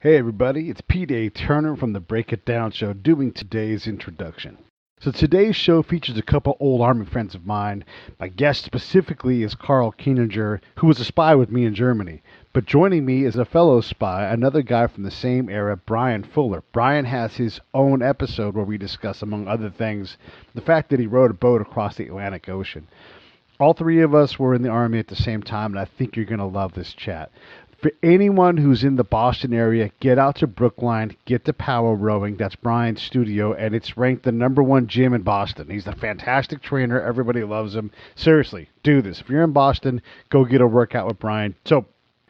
Hey everybody, it's Pete A. Turner from the Break It Down Show doing today's introduction. So today's show features a couple old Army friends of mine. My guest specifically is Carl Kieninger, who was a spy with me in Germany. But joining me is a fellow spy, another guy from the same era, Bryan Fuller. Bryan has his own episode where we discuss, among other things, the fact that he rowed a boat across the Atlantic Ocean. All three of us were in the Army at the same time, and I think you're going to love this chat. For anyone who's in the Boston area, get out to Brookline, get to Power Rowing. That's Bryan's studio, and it's ranked the #1 gym in Boston. He's a fantastic trainer. Everybody loves him. Seriously, do this. If you're in Boston, go get a workout with Bryan. So,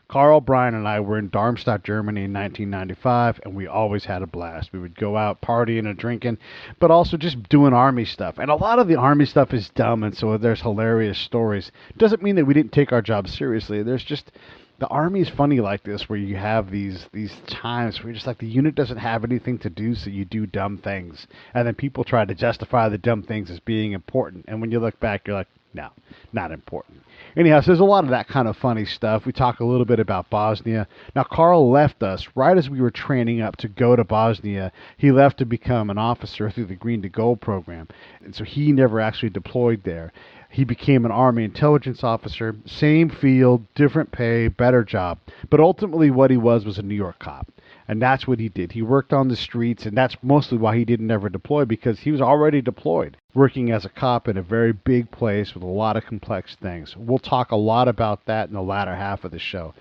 Carl, Bryan, and I were in Darmstadt, Germany in 1995, and we always had a blast. We would go out partying and drinking, but also just doing Army stuff. And a lot of the Army stuff is dumb, and so there's hilarious stories. Doesn't mean that we didn't take our job seriously. There's just... The Army is funny like this, where you have these times where you're just like, the unit doesn't have anything to do, so you do dumb things. And then people try to justify the dumb things as being important. And when you look back, you're like, no, not important. Anyhow, so there's a lot of that kind of funny stuff. We talk a little bit about Bosnia. Now, Carl left us right as we were training up to go to Bosnia. He left to become an officer through the Green to Gold program. And so he never actually deployed there. He became an Army intelligence officer, same field, different pay, better job. But ultimately what he was a New York cop. And that's what he did. He worked on the streets, and that's mostly why he didn't ever deploy, because he was already deployed, working as a cop in a very big place with a lot of complex things. We'll talk a lot about that in the latter half of the show.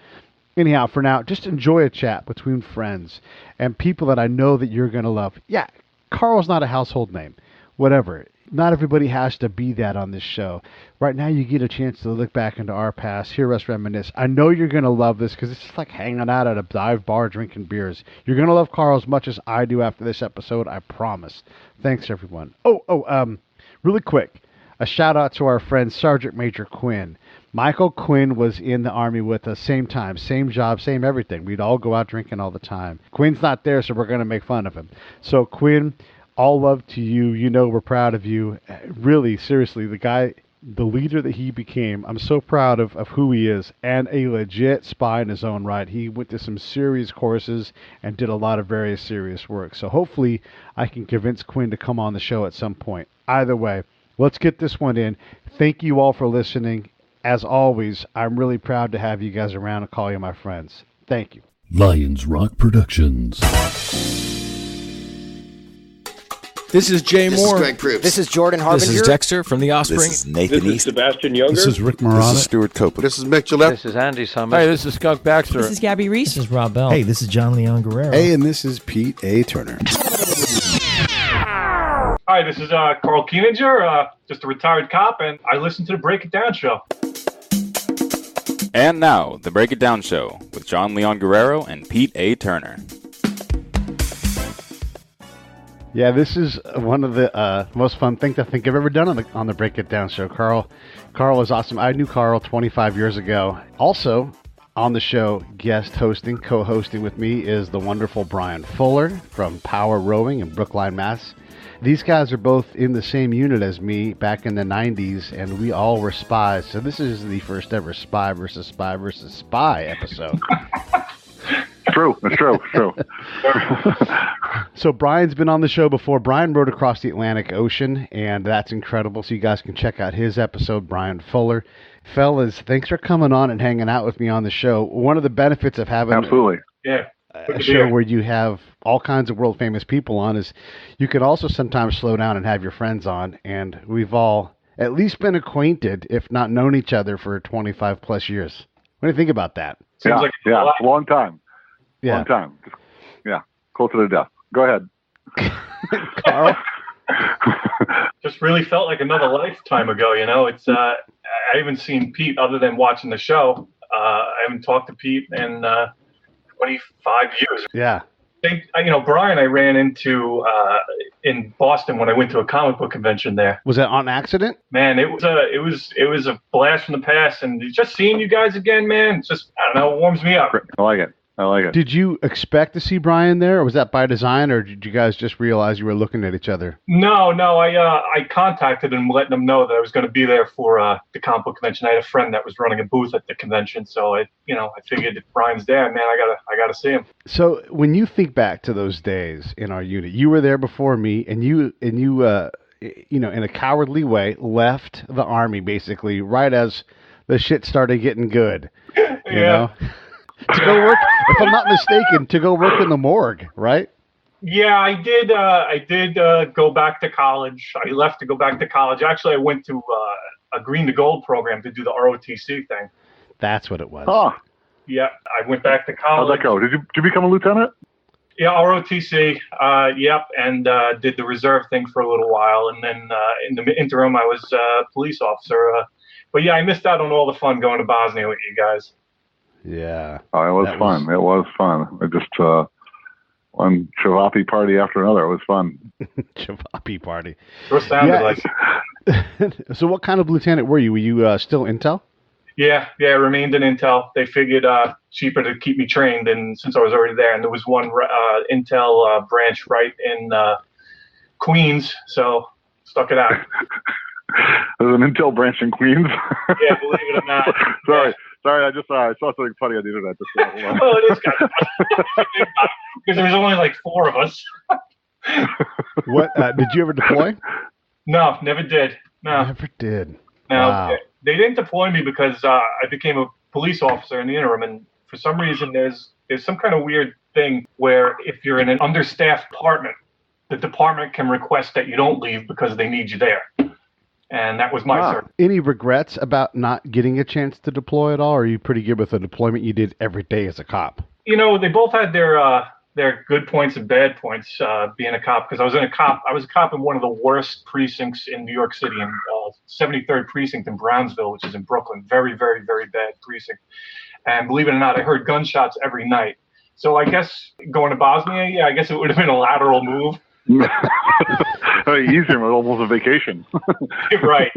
Anyhow, for now, just enjoy a chat between friends and people that I know that you're going to love. Yeah, Carl's not a household name. Whatever. Not everybody has to be that on this show. Right now, you get a chance to look back into our past, hear us reminisce. I know you're going to love this because it's just like hanging out at a dive bar drinking beers. You're going to love Carl as much as I do after this episode, I promise. Thanks, everyone. Really quick, a shout-out to our friend Sergeant Major Quinn. Michael Quinn was in the Army with us, same time, same job, same everything. We'd all go out drinking all the time. Quinn's not there, so we're going to make fun of him. So, Quinn... all love to you. You know we're proud of you. Really, seriously, the leader that he became, I'm so proud of who he is, and a legit spy in his own right. He went to some serious courses and did a lot of very serious work. So hopefully I can convince Quinn to come on the show at some point. Either way, let's get this one in. Thank you all for listening. As always, I'm really proud to have you guys around and call you my friends. Thank you. Lions Rock Productions. This is Jay Moore. This is Greg Proops. This is Jordan Harbinger. This is Dexter from The Offspring. This is Nathan East. Sebastian Younger. This is Rick Morata. This is Stuart Copeland. This is Mick Gillette. This is Andy Summers. Hi, this is Skunk Baxter. This is Gabby Reese. This is Rob Bell. Hey, this is John Leon Guerrero. Hey, and this is Pete A. Turner. Hi, this is Carl Kieninger, just a retired cop, and I listen to the Break It Down show. And now, the Break It Down show with John Leon Guerrero and Pete A. Turner. Yeah, this is one of the most fun things I think I've ever done on the Break It Down show. Carl is awesome. I knew Carl 25 years ago. Also on the show, co-hosting with me is the wonderful Bryan Fuller from Power Rowing in Brookline, Mass. These guys are both in the same unit as me back in the 90s, and we all were spies. So this is the first ever spy versus spy episode. True. That's true. So Bryan's been on the show before. Bryan rowed across the Atlantic Ocean, and that's incredible. So you guys can check out his episode, Bryan Fuller. Fellas, thanks for coming on and hanging out with me on the show. One of the benefits of having a show where you have all kinds of world-famous people on is you can also sometimes slow down and have your friends on, and we've all at least been acquainted, if not known each other, for 25-plus years. What do you think about that? Seems like a long time. Yeah. Long time. Yeah, close to death. Go ahead. Carl? Just really felt like another lifetime ago, you know. It's I haven't seen Pete other than watching the show. I haven't talked to Pete in 25 years. Yeah. Bryan I ran into in Boston when I went to a comic book convention there. Was that on accident? Man, it was a blast from the past, and just seeing you guys again, man, it's just, I don't know, it warms me up. I like it. I like it. Did you expect to see Bryan there, or was that by design, or did you guys just realize you were looking at each other? No. I contacted him, letting him know that I was going to be there for the comic book convention. I had a friend that was running a booth at the convention, so I figured if Bryan's there, man, I gotta see him. So when you think back to those days in our unit, you were there before me, and you in a cowardly way left the Army basically right as the shit started getting good. You know? To go work, if I'm not mistaken, to go work in the morgue, right? Yeah, I did. I did go back to college. I left to go back to college. Actually, I went to a Green to Gold program to do the ROTC thing. That's what it was. Oh, Yeah, I went back to college. how'd that go? Did you become a lieutenant? Yeah, ROTC. Yep, and did the reserve thing for a little while, and then in the interim, I was a police officer. But yeah, I missed out on all the fun going to Bosnia with you guys. Yeah. Oh, it was fun. It was fun. It just one Chavapi party after another. It was fun. Chavapi party. Sure sounded like. So what kind of lieutenant were you? Were you still intel? Yeah, I remained in Intel. They figured cheaper to keep me trained, and since I was already there, and there was one Intel branch right in Queens, so stuck it out. There's an Intel branch in Queens. Yeah, believe it or not. Sorry, I saw something funny on the internet. Well, it is kind of funny because there's only like 4 of us. What did you ever deploy? No, never did. No, Never did. no. Wow. They didn't deploy me because I became a police officer in the interim, and for some reason there's some kind of weird thing where if you're in an understaffed department, the department can request that you don't leave because they need you there. And that was my service. Any regrets about not getting a chance to deploy at all, or are you pretty good with the deployment you did every day as a cop? They both had their good points and bad points being a cop, because I was a cop in one of the worst precincts in New York City, in 73rd precinct in Brownsville, which is in Brooklyn. Very, very, very bad precinct. And believe it or not, I heard gunshots every night. So I guess going to Bosnia, I guess it would have been a lateral move. Easier, almost a vacation. Right.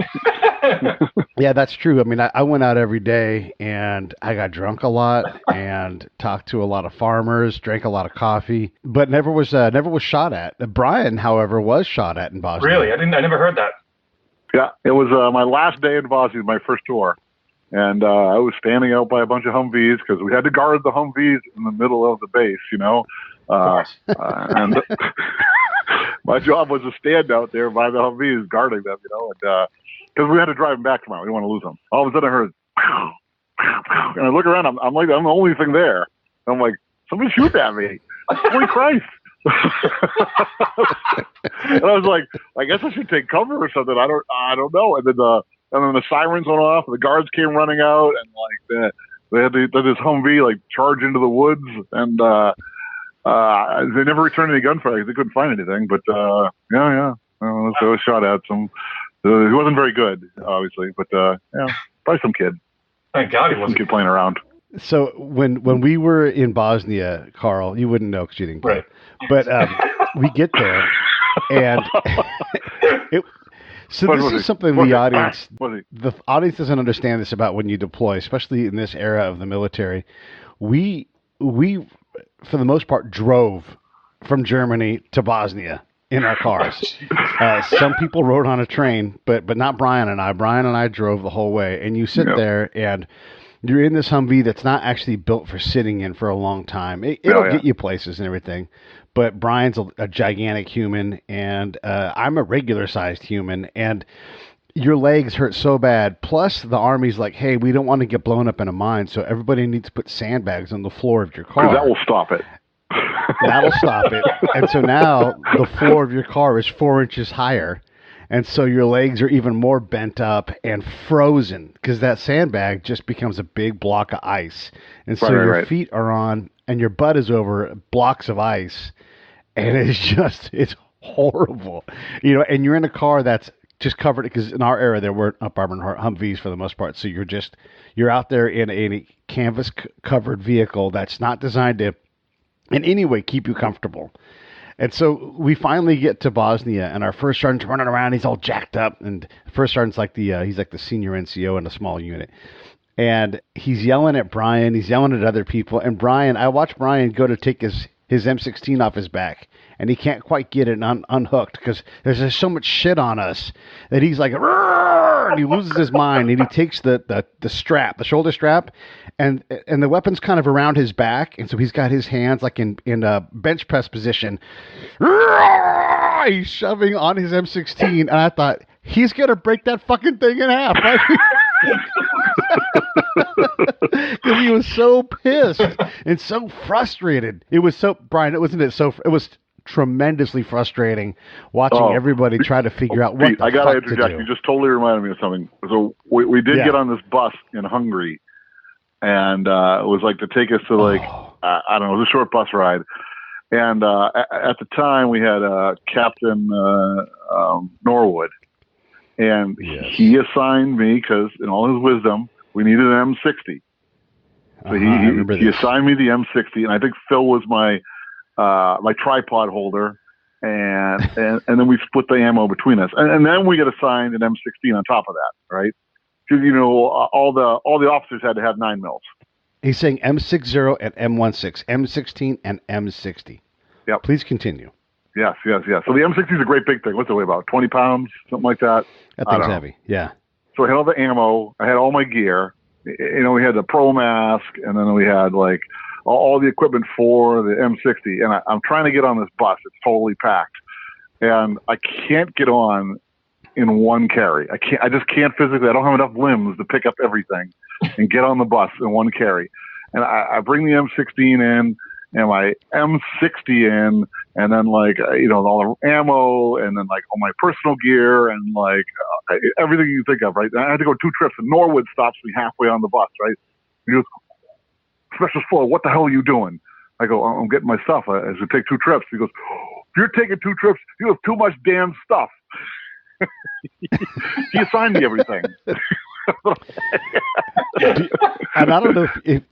Yeah, that's true. I mean, I went out every day, and I got drunk a lot, and talked to a lot of farmers, drank a lot of coffee, but never was shot at. Bryan, however, was shot at in Bosnia. Really? I never heard that. Yeah, it was my last day in Bosnia, my first tour. And I was standing out by a bunch of Humvees because we had to guard the Humvees in the middle of the base, and my job was to stand out there by the Humvees guarding them, and because we had to drive them back tomorrow. We didn't want to lose them. All of a sudden I heard, pow, pow, pow, and I look around. I'm like, I'm the only thing there. I'm like, somebody shoot at me. Holy Christ. And I was like, I guess I should take cover or something. I don't know. And then the sirens went off, and the guards came running out, and they had this Humvee charge into the woods, and they never returned any gunfire because they couldn't find anything. But I was shot at some. He wasn't very good, obviously, but probably some kid. Thank God he Some wasn't. kid playing around. So when we were in Bosnia, Carl, you wouldn't know because you didn't go. Right. But we get there, and this is something the audience doesn't understand this about when you deploy, especially in this era of the military. We for the most part drove from Germany to Bosnia in our cars. Some people rode on a train, but not Bryan and I. Bryan and I drove the whole way, and you sit there and you're in this Humvee that's not actually built for sitting in for a long time. It'll get you places and everything, but Bryan's a gigantic human, and I'm a regular-sized human, and your legs hurt so bad. Plus, the Army's like, hey, we don't want to get blown up in a mine, so everybody needs to put sandbags on the floor of your car. That will stop it. That'll stop it. And so now the floor of your car is 4 inches higher. And so your legs are even more bent up and frozen because that sandbag just becomes a big block of ice. And so your feet are on and your butt is over blocks of ice. And it's horrible. And you're in a car that's just covered, because in our era there weren't up-armored Humvees for the most part. So you're out there in a canvas covered vehicle that's not designed to in any way keep you comfortable. And so we finally get to Bosnia, and our first sergeant's running around. He's all jacked up, and the first sergeant's he's like the senior NCO in a small unit. And he's yelling at Bryan. He's yelling at other people. And Bryan, I watched Bryan go to take his M16 off his back, and he can't quite get it unhooked because there's just so much shit on us that he's like, "Rrrr!" and he loses his mind, and he takes the strap, the shoulder strap, and the weapon's kind of around his back, and so he's got his hands like in a bench press position. Rrrr! He's shoving on his M16, and I thought, he's going to break that fucking thing in half, right? Because he was so pissed and so frustrated. It was so, Bryan, it was tremendously frustrating watching everybody try to figure out what Pete, the I gotta fuck to interject. do. You just totally reminded me of something. So we did get on this bus in Hungary, and it was like to take us to I don't know, it was a short bus ride. And at the time we had Captain Norwood, and he assigned me, because in all his wisdom, we needed an M60. So he assigned me the M60, and I think Phil was my tripod holder, and then we split the ammo between us, and then we got assigned an M16 on top of that, right? Because all the officers had to have 9 mils. He's saying M60 and M16, M16 and M60. Yep. Please continue. Yes. So the M60 is a great big thing. What's it weigh, about 20 pounds, something like that? That thing's heavy. Yeah. So I had all the ammo. I had all my gear. We had the pro mask, and then we had like all the equipment for the M60. And I'm trying to get on this bus. It's totally packed, and I can't get on in one carry. I just can't physically. I don't have enough limbs to pick up everything and get on the bus in one carry. And I bring the M16 in and my M60 in, and then all the ammo, and then all my personal gear, and everything you think of, right? I had to go 2 trips, and Norwood stops me halfway on the bus, right? He goes, "Special Floor, what the hell are you doing?" I go, "I'm getting my stuff. I should take 2 trips." He goes, "If you're taking 2 trips, you have too much damn stuff." He assigned me everything. And I don't know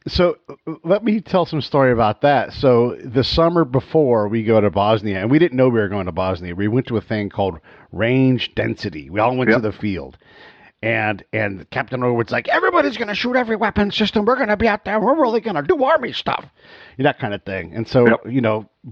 so let me tell some story about that. So the summer before we go to Bosnia, and we didn't know we were going to Bosnia, we went to a thing called range density. We all went to the field, and Captain Norwood's like, "Everybody's going to shoot every weapon system. We're going to be out there. We're really going to do army stuff," that kind of thing. And so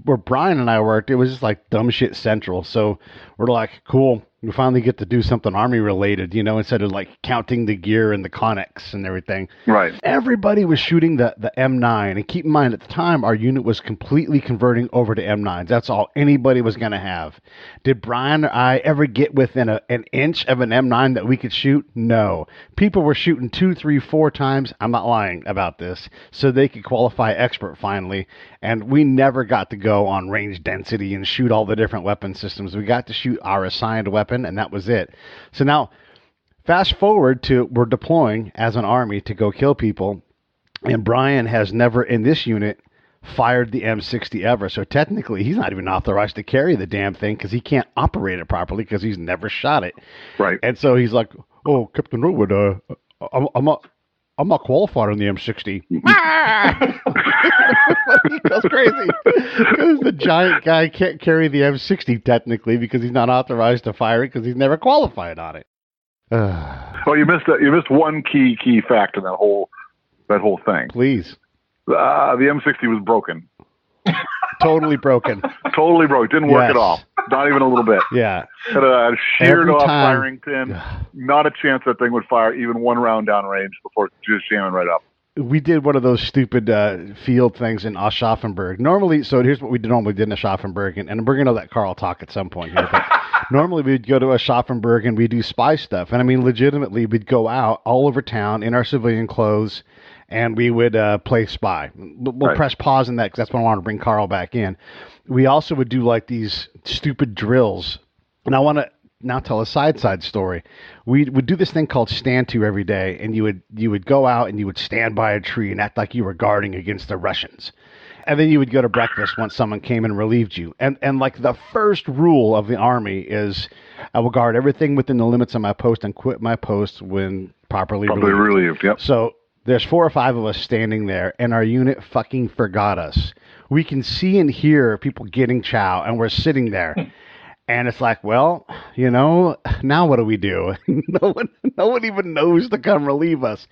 where Bryan and I worked, it was just like dumb shit central. So we're like, cool, we finally get to do something army related, instead of counting the gear and the conics and everything. Right. Everybody was shooting the M9, and keep in mind at the time our unit was completely converting over to M9s. That's all anybody was going to have. Did Bryan or I ever get within an inch of an M9 that we could shoot? No. People were shooting 2, 3, 4 times. I'm not lying about this. So they could qualify expert finally, and we never got to go on range density and shoot all the different weapon systems. We got to shoot our assigned weapon, and that was it. So now, fast forward to we're deploying as an army to go kill people, and Bryan has never in this unit fired the M60 ever. So technically, he's not even authorized to carry the damn thing because he can't operate it properly because he's never shot it. Right. And so he's like, "Oh, Captain Norwood, I'm not qualified on the M60." He goes crazy because the giant guy can't carry the M60 technically because he's not authorized to fire it because he's never qualified on it. Well, you missed one key fact in that whole thing. Please. The M60 was broken. Totally broken. Totally broke. Didn't work at all. Not even a little bit. Yeah. Had a sheared Every off time. firing pin. Not a chance that thing would fire even one round downrange before just jamming right up. We did one of those stupid field things in Aschaffenburg. Normally, so here's what we normally did in Aschaffenburg, and we're going to let Carl talk at some point here. But normally we'd go to Aschaffenburg and we do spy stuff. And I mean, legitimately, we'd go out all over town in our civilian clothes, and we would play spy. We'll press pause on that because that's when I want to bring Carl back in. We also would do these stupid drills. And I want to now tell a side story. We would do this thing called stand to every day, and you would go out and you would stand by a tree and act like you were guarding against the Russians. And then you would go to breakfast once someone came and relieved you. And the first rule of the army is I will guard everything within the limits of my post and quit my post when properly relieved. Yep. So there's 4 or 5 of us standing there, and our unit fucking forgot us. We can see and hear people getting chow, and we're sitting there. And it's like, well, now what do we do? No one even knows to come relieve us.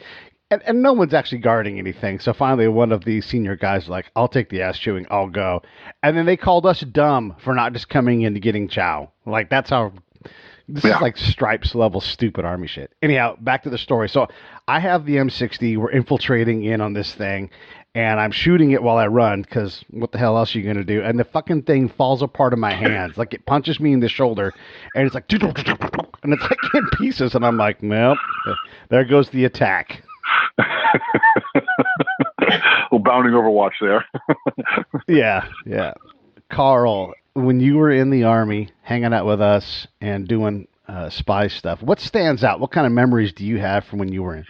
And no one's actually guarding anything. So finally, one of the senior guys was like, I'll take the ass chewing. I'll go. And then they called us dumb for not just coming in to getting chow. Like, that's how... This is like Stripes level stupid Army shit. Anyhow, back to the story. So I have the M60. We're infiltrating in on this thing. And I'm shooting it while I run because what the hell else are you going to do? And the fucking thing falls apart in my hands. Like, it punches me in the shoulder. And it's like... And it's like in pieces. And I'm like, well, there goes the attack. Little bounding Overwatch there. Yeah. Carl, when you were in the Army, hanging out with us and doing spy stuff, what stands out? What kind of memories do you have from when you were in?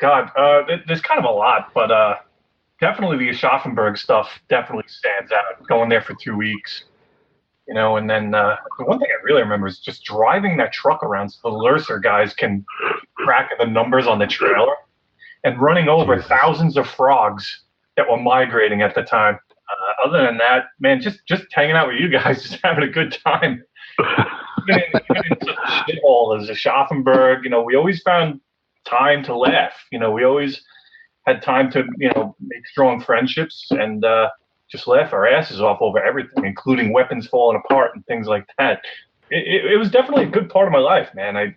There's kind of a lot, but definitely the Aschaffenburg stuff definitely stands out. Going there for 2 weeks, and then the one thing I really remember is just driving that truck around so the lurser guys can track the numbers on the trailer and running over thousands of frogs that were migrating at the time. Other than that, man, just hanging out with you guys, just having a good time. Even in such a shithole as Aschaffenburg, we always found time to laugh. We always had time to, make strong friendships and just laugh our asses off over everything, including weapons falling apart and things like that. It was definitely a good part of my life, man. I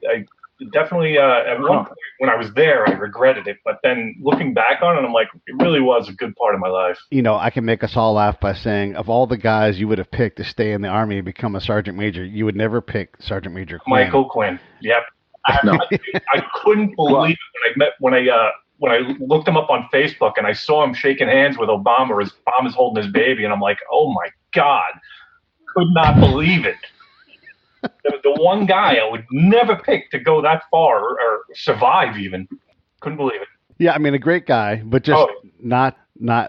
definitely, at one point when I was there, I regretted it. But then looking back on it, I'm like, it really was a good part of my life. I can make us all laugh by saying, of all the guys you would have picked to stay in the Army and become a sergeant major, you would never pick Sergeant Major Quinn. Michael Quinn. Yep. I couldn't believe it when I looked him up on Facebook and I saw him shaking hands with Obama, as Obama's holding his baby, and I'm like, oh my God, could not believe it. The one guy I would never pick to go that far or survive even. Couldn't believe it. Yeah, I mean, a great guy, but just not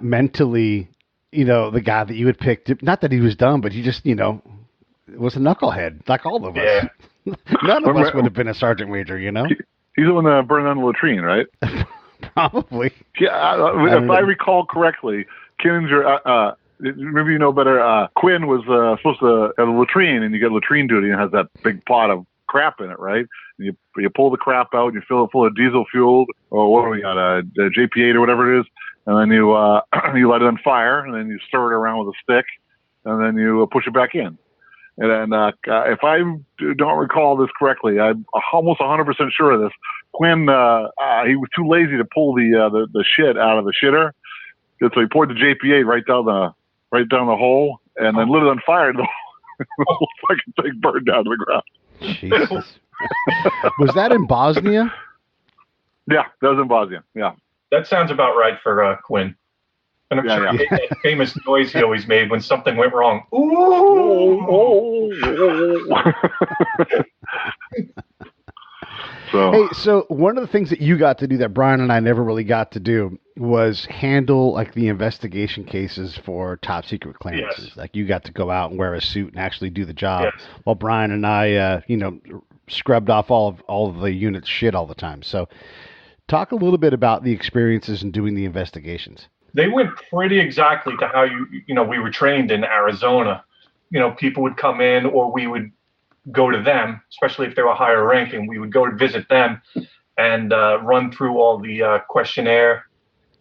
mentally, the guy that you would pick. Not that he was dumb, but he just, was a knucklehead, like all of us. Yeah. None of us would have been a sergeant major, He's the one that burned down the latrine, right? Probably. Yeah, if I recall correctly, Kieninger, maybe you know better, Quinn was supposed to have a latrine, and you get latrine duty, and it has that big pot of crap in it, right? And you pull the crap out, and you fill it full of diesel fuel, or what do we got, a JP8 or whatever it is, and then you you light it on fire, and then you stir it around with a stick, and then you push it back in. And then, if I don't recall this correctly, I'm almost 100% sure of this. Quinn, he was too lazy to pull the shit out of the shitter, and so he poured the JP8 right down the hole, and then lit it on fire, and the whole fucking thing burned down to the ground. Jesus. Was that in Bosnia? Yeah, that was in Bosnia. Yeah, that sounds about right for Quinn. And I'm sure he made that famous noise he always made when something went wrong. Ooh! So one of the things that you got to do that Bryan and I never really got to do was handle like the investigation cases for top secret clearances. Yes. Like you got to go out and wear a suit and actually do the job, yes. While Bryan and I, scrubbed off all of the unit's shit all the time. So talk a little bit about the experiences in doing the investigations. They went pretty exactly to how we were trained in Arizona. People would come in, or we would go to them, especially if they were higher ranking. We would go to visit them and run through all the questionnaire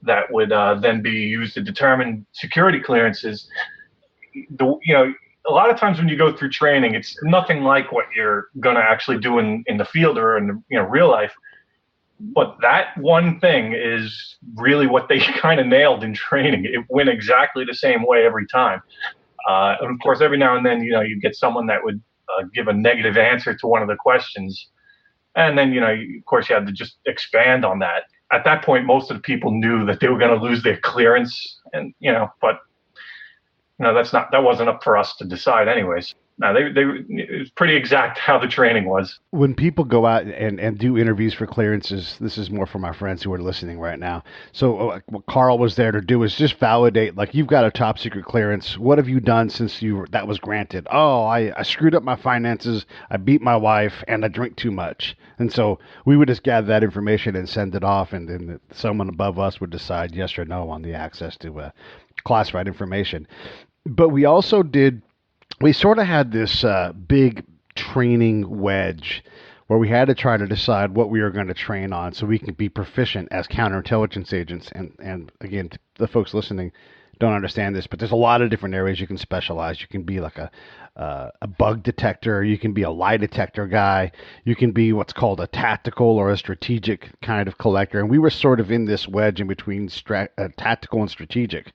that would then be used to determine security clearances. A lot of times when you go through training, it's nothing like what you're going to actually do in the field or in real life. But that one thing is really what they kind of nailed in training. It went exactly the same way every time. And of course, every now and then, you get someone that would give a negative answer to one of the questions. And then, of course, you had to just expand on that. At that point, most of the people knew that they were going to lose their clearance. And, but, that wasn't up for us to decide anyways. No, it was pretty exact how the training was. When people go out and do interviews for clearances, this is more for my friends who are listening right now. So what Carl was there to do is just validate, like, you've got a top secret clearance. What have you done since that was granted? Oh, I screwed up my finances. I beat my wife and I drink too much. And so we would just gather that information and send it off. And then someone above us would decide yes or no on the access to classified information. But we also we sort of had this big training wedge where we had to try to decide what we were going to train on so we can be proficient as counterintelligence agents. And again, the folks listening don't understand this, but there's a lot of different areas you can specialize. You can be like a bug detector. You can be a lie detector guy. You can be what's called a tactical or a strategic kind of collector. And we were sort of in this wedge in between tactical and strategic.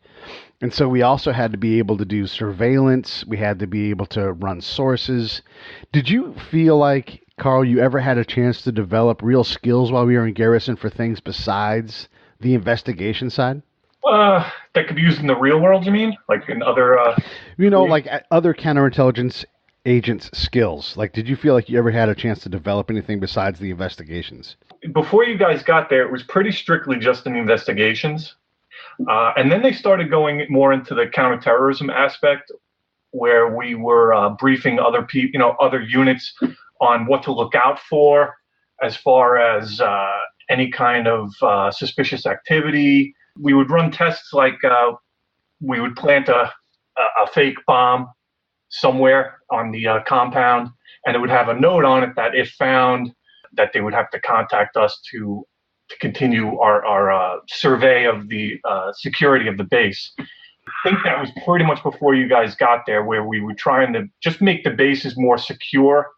And so we also had to be able to do surveillance. We had to be able to run sources. Did you feel like, Carl, you ever had a chance to develop real skills while we were in garrison for things besides the investigation side? That could be used in the real world, you mean? Like in other... like other counterintelligence agents' skills. Like, did you feel like you ever had a chance to develop anything besides the investigations? Before you guys got there, it was pretty strictly just in the investigations. And then they started going more into the counterterrorism aspect, where we were briefing other people, other units on what to look out for as far as any kind of suspicious activity. We would run tests like we would plant a fake bomb somewhere on the compound, and it would have a note on it that if found, that they would have to contact us to continue our survey of the security of the base. I think that was pretty much before you guys got there, where we were trying to just make the bases more secure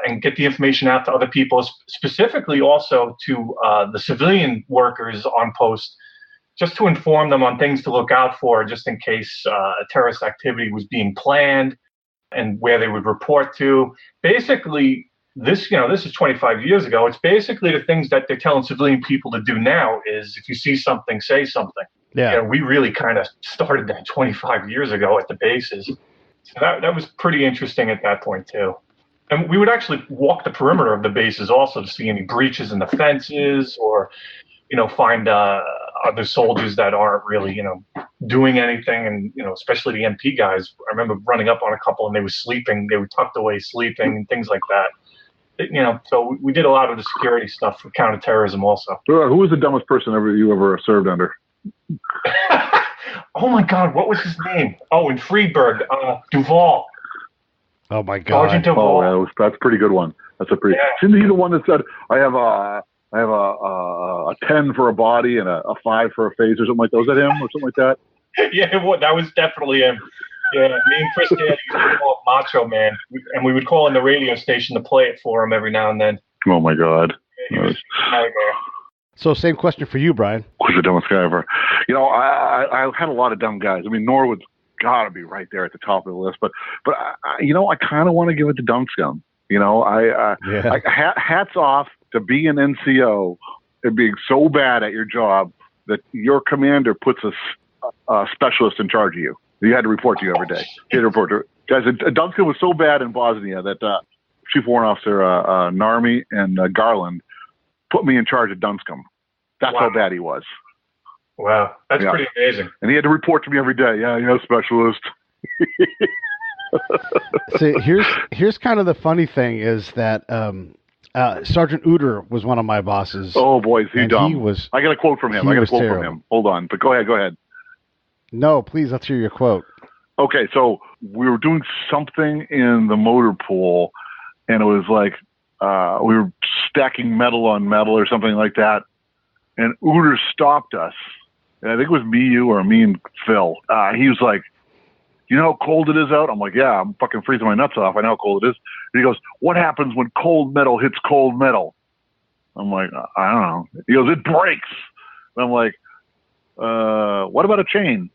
and get the information out to other people, specifically also to the civilian workers on post, just to inform them on things to look out for, just in case a terrorist activity was being planned and where they would report to. Basically, this is 25 years ago. It's basically the things that they're telling civilian people to do now is if you see something, say something. Yeah. We really kind of started that 25 years ago at the bases. So that was pretty interesting at that point, too. And we would actually walk the perimeter of the bases also to see any breaches in the fences or, find other soldiers that aren't really, doing anything. And, especially the MP guys. I remember running up on a couple and they were sleeping. They were tucked away sleeping and things like that. So we did a lot of the security stuff for counterterrorism also. Who was the dumbest person you ever served under? Oh, my God. What was his name? Oh, in Friedberg, Duval. Oh, my God. Sergeant Duval. Oh, that's a pretty good one. That's a pretty... Yeah. Isn't he the one that said, I have a 10 for a body and a 5 for a phase or something like that? Was that him or something like that? Yeah, that was definitely him. Yeah, me and Chris Daly used to call him Macho Man, and we would call in the radio station to play it for him every now and then. Oh, my God. Yeah, he was a nightmare. So same question for you, Brian. Who's the dumbest guy ever? I had a lot of dumb guys. I mean, Norwood's got to be right there at the top of the list. But I kind of want to give it to Dumb Scum. Hats off to being an NCO and being so bad at your job that your commander puts a specialist in charge of you. You had to report to you every day. You had to report to guys. Duncan was so bad in Bosnia that Chief Warrant Officer Narmi and Garland put me in charge of Dunscombe. That's how bad he was. Wow, that's pretty amazing. And he had to report to me every day. Yeah, specialist. See, here's kind of the funny thing is that Sergeant Uter was one of my bosses. Oh boy, is he dumb! I got a quote from him. Hold on, but go ahead. No, please, let's hear your quote. Okay, so we were doing something in the motor pool, and it was like we were stacking metal on metal or something like that, and Uter stopped us. And I think it was me and Phil. He was like, you know how cold it is out? I'm like, yeah, I'm fucking freezing my nuts off. I know how cold it is. And he goes, what happens when cold metal hits cold metal? I'm like, I don't know. He goes, it breaks. And I'm like, what about a chain?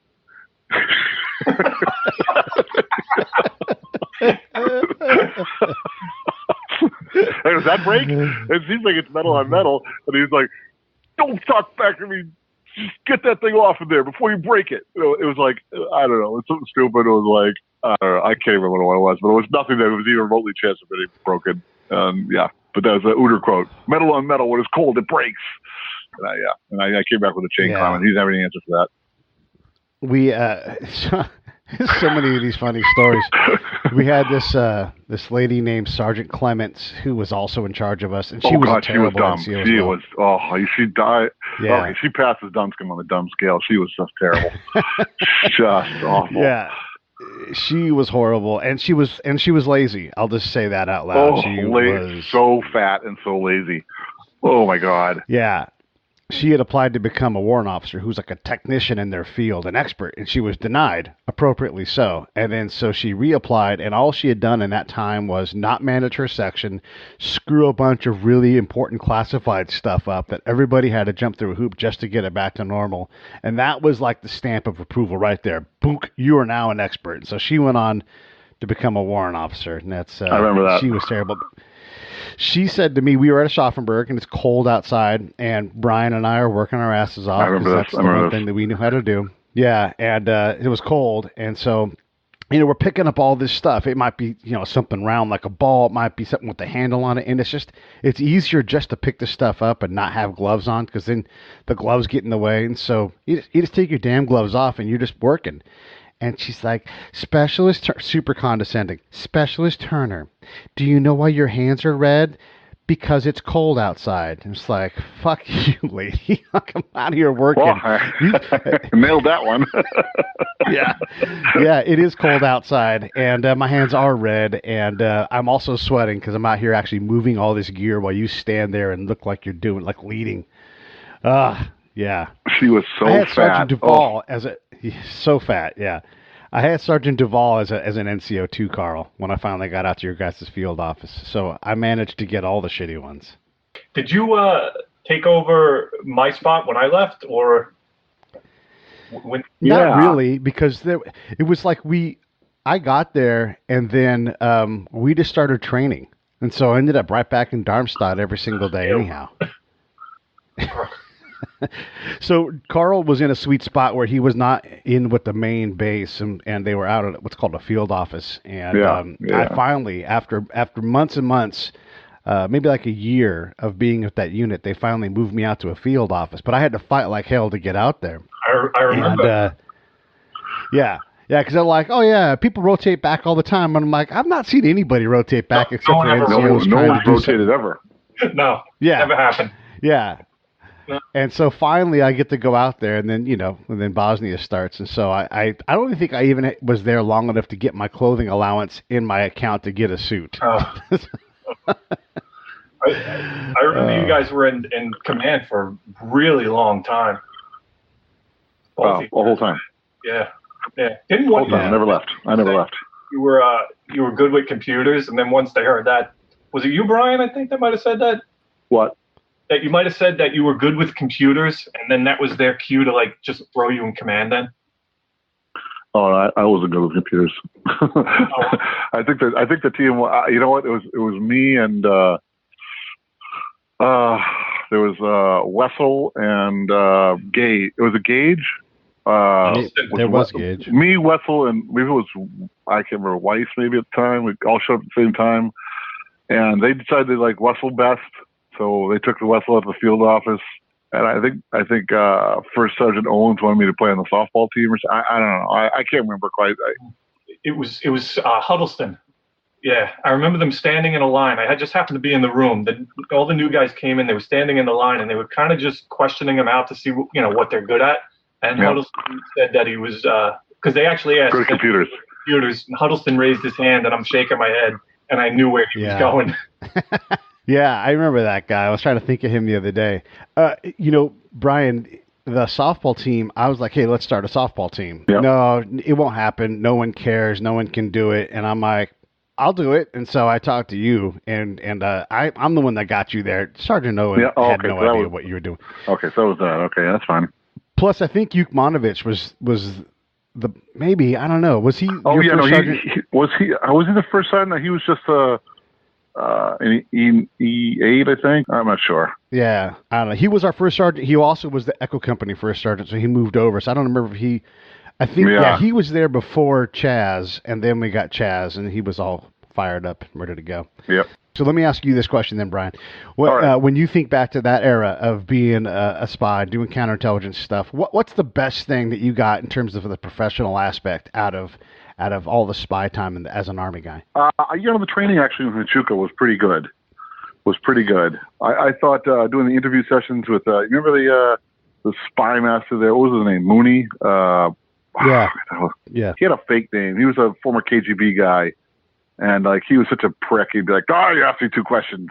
Does that break? It seems like it's metal on metal. And he's like, don't talk back to me. Just get that thing off of there before you break it. It was like, I don't know. It's something stupid. It was like, I don't know. I can't remember what it was, but it was nothing that was even remotely chance of it broken. Yeah, but that was the Uter quote. Metal on metal, when it's cold, it breaks. And I came back with a chain comment. He didn't have any answer for that. We so many of these funny stories. We had this lady named Sergeant Clements who was also in charge of us, and she was terrible. She was dumb. She died. Yeah. Okay, she passes Dunscombe on the dumb scale. She was just terrible, just awful. Yeah, She was horrible, and she was lazy. I'll just say that out loud. Oh, She was so fat and so lazy. Oh my God. Yeah. She had applied to become a warrant officer who's like a technician in their field, an expert, and she was denied, appropriately so. And then so she reapplied, and all she had done in that time was not manage her section, screw a bunch of really important classified stuff up that everybody had to jump through a hoop just to get it back to normal. And that was like the stamp of approval right there. Book, you are now an expert. And so she went on to become a warrant officer, and that's I remember that. She was terrible. She said to me, we were at Aschaffenburg, and it's cold outside, and Bryan and I are working our asses off. I remember That's this. the one thing that we knew how to do. Yeah, and it was cold, and so, we're picking up all this stuff. It might be, something round like a ball. It might be something with a handle on it, and it's easier just to pick the stuff up and not have gloves on, because then the gloves get in the way, and so you just take your damn gloves off, and you're just working. And she's like, super condescending, Specialist Turner, do you know why your hands are red? Because it's cold outside. And it's like, fuck you, lady. I'm out here working. Well, I nailed that one. Yeah, it is cold outside, and my hands are red, and I'm also sweating because I'm out here actually moving all this gear while you stand there and look like you're doing, like leading. Yeah. She was so I had fat. Sergeant Duvall so fat, yeah. I had Sergeant Duvall as an NCO too, Carl, when I finally got out to your guys' field office. So I managed to get all the shitty ones. Did you take over my spot when I left, or when? Not really, because it was like I got there and then we just started training, and so I ended up right back in Darmstadt every single day, anyhow. So Carl was in a sweet spot where he was not in with the main base, and they were out at what's called a field office. And I finally, after months and months, maybe like a year of being at that unit, they finally moved me out to a field office. But I had to fight like hell to get out there. I remember. And, yeah, because they're like, oh yeah, people rotate back all the time, and I'm like, I've not seen anybody rotate back except for NCOs. No one's rotated ever. No, yeah, never happened. Yeah. And so finally I get to go out there, and then Bosnia starts. And so I don't even think I even was there long enough to get my clothing allowance in my account to get a suit. Oh. I remember you guys were in command for a really long time. The whole time. Yeah. Didn't one? I never left. You were good with computers, and then once they heard that, was it you, Bryan? I think that might have said that. What? That you might have said that you were good with computers, and then that was their cue to just throw you in command then? Oh, I wasn't good with computers. I think the team. You know what? It was me and there was Wessel and Gage. It was a Gage. There was Gage. Me, Wessel, and maybe it was, I can't remember, Weiss maybe at the time. We all showed up at the same time, and they decided they liked Wessel best. So they took the Wessel at the field office, and I think First Sergeant Owens wanted me to play on the softball team, or I don't know. I can't remember quite. It was Huddleston. Yeah, I remember them standing in a line. I had just happened to be in the room. All the new guys came in. They were standing in the line, and they were kind of just questioning them out to see what they're good at. And Huddleston said that he was because they actually asked good computers. And Huddleston raised his hand, and I'm shaking my head, and I knew where he was going. Yeah, I remember that guy. I was trying to think of him the other day. Bryan, the softball team, I was like, hey, let's start a softball team. Yep. No, it won't happen. No one cares. No one can do it. And I'm like, I'll do it. And so I talked to you, and I'm the one that got you there. Sergeant Owen had no idea what you were doing. Okay, so was that. Okay, that's fine. Plus, I think Yukmanovich was the maybe, I don't know. Was he? Oh yeah, no, was he the first sergeant? He was just an E8, I think. I'm not sure. Yeah, I don't know. He was our first sergeant. He also was the Echo Company first sergeant, so he moved over. So I don't remember if he. I think he was there before Chaz, and then we got Chaz, and he was all fired up and ready to go. Yep. So let me ask you this question then, Bryan. When you think back to that era of being a spy, doing counterintelligence stuff, what's the best thing that you got in terms of the professional aspect out of all the spy time as an Army guy? The training actually in Huachuca was pretty good. I thought doing the interview sessions with, remember the spy master there? What was his name? Mooney? Yeah. Yeah. He had a fake name. He was a former KGB guy, and like he was such a prick. He'd be like, "Oh, you asked me 2 questions."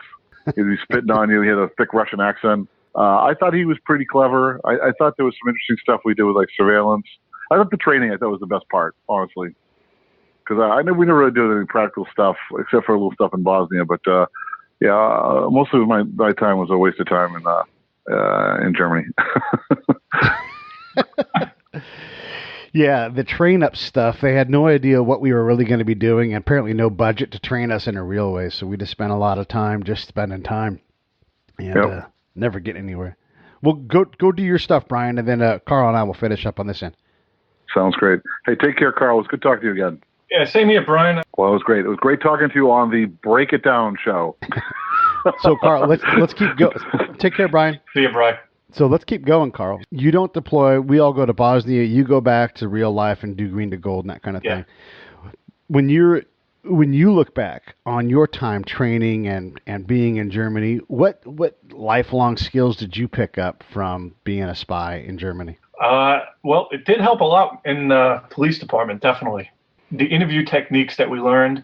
He'd be spitting on you. He had a thick Russian accent. I thought he was pretty clever. I thought there was some interesting stuff we did with like surveillance. I thought the training was the best part, honestly, because we never really did any practical stuff except for a little stuff in Bosnia. But most of my time was a waste of time in Germany. Yeah, the train up stuff, they had no idea what we were really going to be doing, and apparently no budget to train us in a real way, so we just spent a lot of time just spending time and never get anywhere. Well, go do your stuff, Bryan, and then Carl and I will finish up on this end. Sounds great. Hey, take care, Carl. It's good talking to you again. Yeah, same here, Bryan. Well, it was great. It was great talking to you on the Break It Down show. So, Carl, let's keep going. Take care, Bryan. See you, Bryan. So let's keep going, Carl. You don't deploy. We all go to Bosnia. You go back to real life and do green to gold and that kind of thing. When you look back on your time training and being in Germany, what lifelong skills did you pick up from being a spy in Germany? Well, it did help a lot in the police department, definitely. The interview techniques that we learned,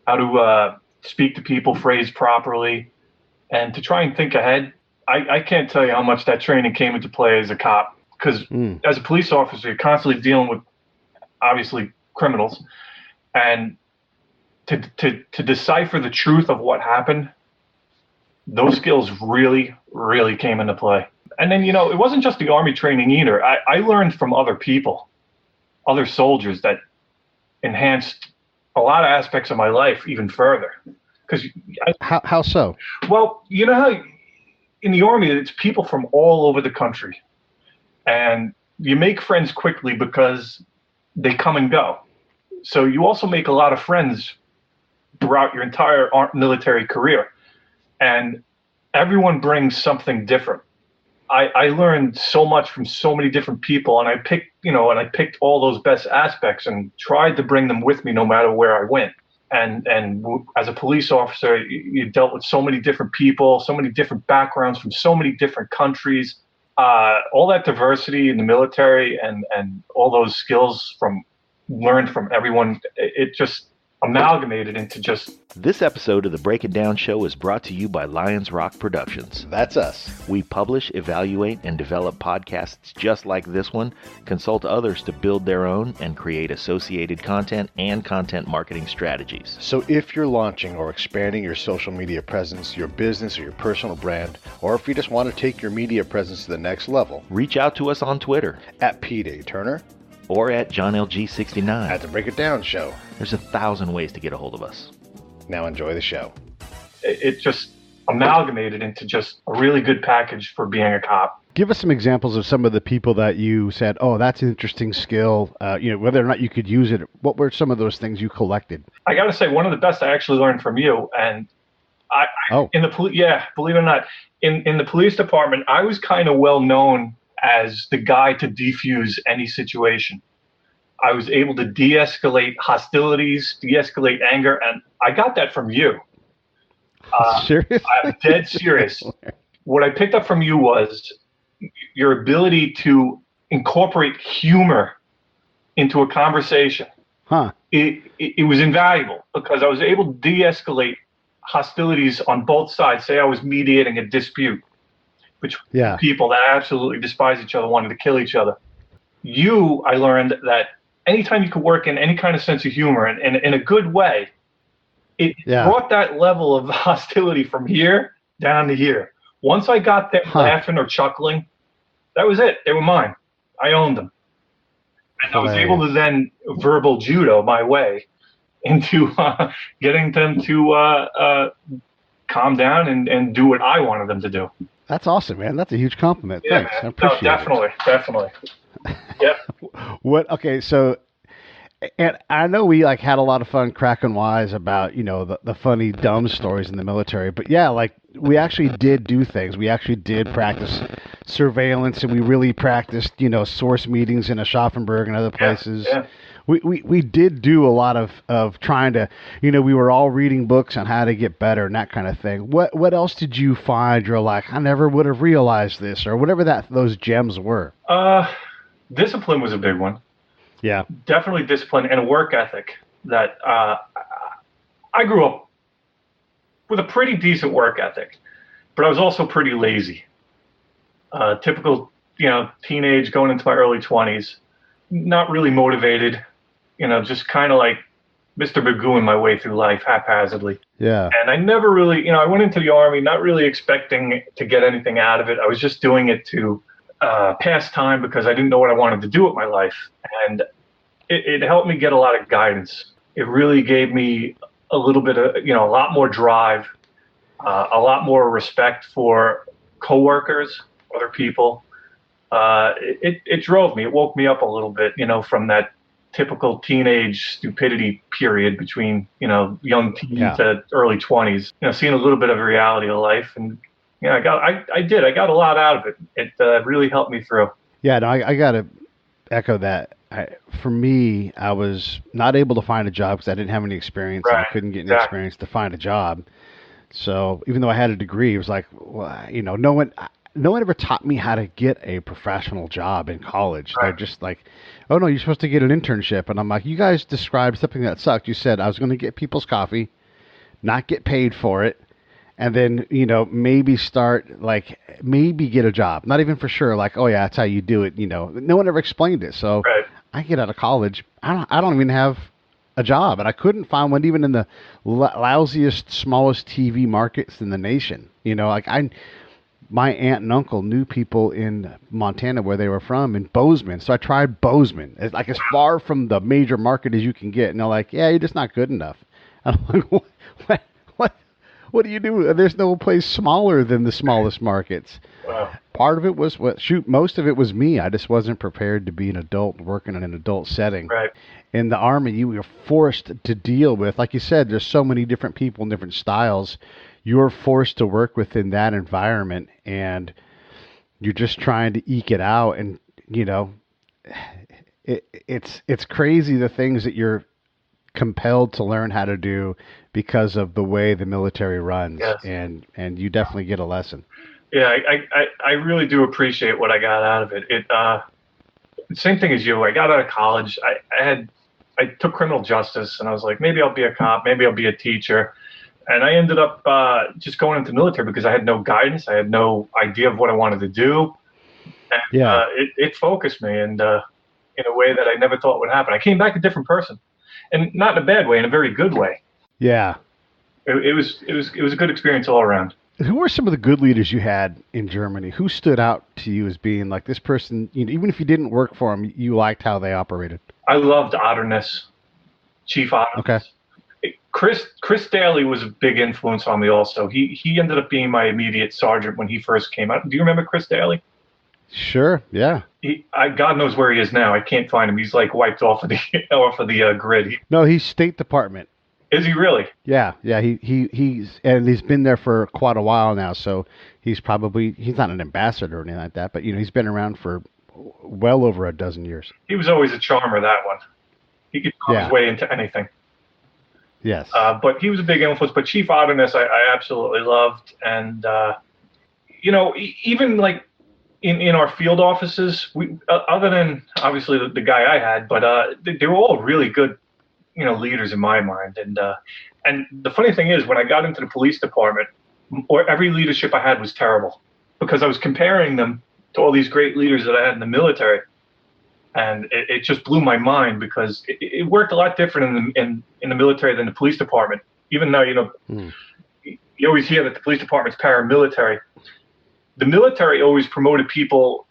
how to speak to people, phrase properly, and to try and think ahead. I can't tell you how much that training came into play as a cop, because as a police officer, you're constantly dealing with, obviously, criminals. And to decipher the truth of what happened, those skills really, really came into play. And then, it wasn't just the Army training either. I learned from other people, other soldiers, that enhanced a lot of aspects of my life even further. How so? Well, you know how in the Army, it's people from all over the country. And you make friends quickly because they come and go. So you also make a lot of friends throughout your entire military career. And everyone brings something different. I learned so much from so many different people, and I picked all those best aspects and tried to bring them with me no matter where I went. And as a police officer, you dealt with so many different people, so many different backgrounds from so many different countries. All that diversity in the military and all those skills learned from everyone, it just amalgamated into just... This episode of the Break It Down Show is brought to you by Lions Rock Productions. That's us. We publish, evaluate, and develop podcasts just like this one, consult others to build their own, and create associated content and content marketing strategies. So if you're launching or expanding your social media presence, your business, or your personal brand, or if you just want to take your media presence to the next level, reach out to us on Twitter at Pete A. Turner or at JohnLG69 at the Break It Down Show. There's 1,000 ways to get a hold of us. Now enjoy the show. It just amalgamated into just a really good package for being a cop. Give us some examples of some of the people that you said, oh, that's an interesting skill, whether or not you could use it. What were some of those things you collected? I got to say, one of the best I actually learned from you, and believe it or not, in the police department, I was kind of well known as the guy to defuse any situation. I was able to de-escalate hostilities, de-escalate anger, and I got that from you. Seriously? I'm dead serious. What I picked up from you was your ability to incorporate humor into a conversation. Huh. It was invaluable because I was able to de-escalate hostilities on both sides. Say I was mediating a dispute between people that absolutely despise each other, wanted to kill each other. I learned that anytime you could work in any kind of sense of humor and in a good way, it brought that level of hostility from here down to here. Once I got them laughing or chuckling, that was it. They were mine. I owned them. And I was able to then verbal judo my way into getting them to calm down and do what I wanted them to do. That's awesome, man. That's a huge compliment. Yeah, Thanks. I appreciate it. Definitely. Yep. Okay, so, and I know we had a lot of fun cracking wise about, the funny, dumb stories in the military, but we actually did do things. We actually did practice surveillance, and we really practiced, source meetings in Aschaffenburg and other places. Yeah. We did do a lot of trying to, we were all reading books on how to get better and that kind of thing. What else did you find? You're like, I never would have realized this, or whatever those gems were. Discipline was a big one. Yeah. Definitely discipline and a work ethic that I grew up with a pretty decent work ethic, but I was also pretty lazy. Typical, teenage going into my early 20s, not really motivated, just kind of like Mr. Magoo in my way through life haphazardly. Yeah. And I never really, I went into the Army not really expecting to get anything out of it. I was just doing it to pass time because I didn't know what I wanted to do with my life. And it helped me get a lot of guidance. It really gave me a little bit of, a lot more drive, a lot more respect for coworkers, other people. It drove me. It woke me up a little bit, from that typical teenage stupidity period between, young teen to early 20s, seeing a little bit of a reality of life. And, I got a lot out of it. It really helped me through. Yeah, no, I got to echo that. For me, I was not able to find a job because I didn't have any experience. Right. And I couldn't get any experience to find a job. So even though I had a degree, it was like, well, no one ever taught me how to get a professional job in college. Right. They're just like, oh, no, you're supposed to get an internship. And I'm like, you guys described something that sucked. You said I was going to get people's coffee, not get paid for it, and then, maybe maybe get a job. Not even for sure. Like, oh, yeah, that's how you do it. No one ever explained it. So I get out of college. I don't even have a job. And I couldn't find one even in the lousiest, smallest TV markets in the nation. My aunt and uncle knew people in Montana where they were from, in Bozeman. So I tried Bozeman. It's like as far from the major market as you can get. And they're like, yeah, you're just not good enough. And I'm like, what do you do? There's no place smaller than the smallest markets. Wow. Part of it was, most of it was me. I just wasn't prepared to be an adult working in an adult setting. Right. In the Army, you were forced to deal with, like you said, there's so many different people and different styles. You're forced to work within that environment, and you're just trying to eke it out. And it's crazy the things that you're compelled to learn how to do because of the way the military runs. Yes. And you definitely get a lesson. Yeah, I really do appreciate what I got out of it. Same thing as you. I got out of college. I took criminal justice, and I was like, maybe I'll be a cop, maybe I'll be a teacher. And I ended up just going into the military because I had no guidance. I had no idea of what I wanted to do. And it focused me, and in a way that I never thought would happen. I came back a different person, and not in a bad way, in a very good way. Yeah. It was a good experience all around. Who were some of the good leaders you had in Germany? Who stood out to you as being like this person, even if you didn't work for them, you liked how they operated? I loved Otterness, Chief Otterness. Okay. Chris Daly was a big influence on me also. He ended up being my immediate sergeant when he first came out. Do you remember Chris Daly? Sure, yeah. God knows where he is now. I can't find him. He's like wiped off of the grid. No, he's State Department. Is he really? Yeah. He's been there for quite a while now. So he's not an ambassador or anything like that, but he's been around for well over a dozen years. He was always a charmer, that one. He could talk his way into anything. Yes. But he was a big influence. But Chief Otterness, I absolutely loved, and even like in our field offices, we other than obviously the guy I had, but they were all really good, leaders in my mind. And the funny thing is, when I got into the police department, every leadership I had was terrible because I was comparing them to all these great leaders that I had in the military. And it just blew my mind because it worked a lot different in the military than the police department. Even though, you always hear that the police department's paramilitary. The military always promoted people,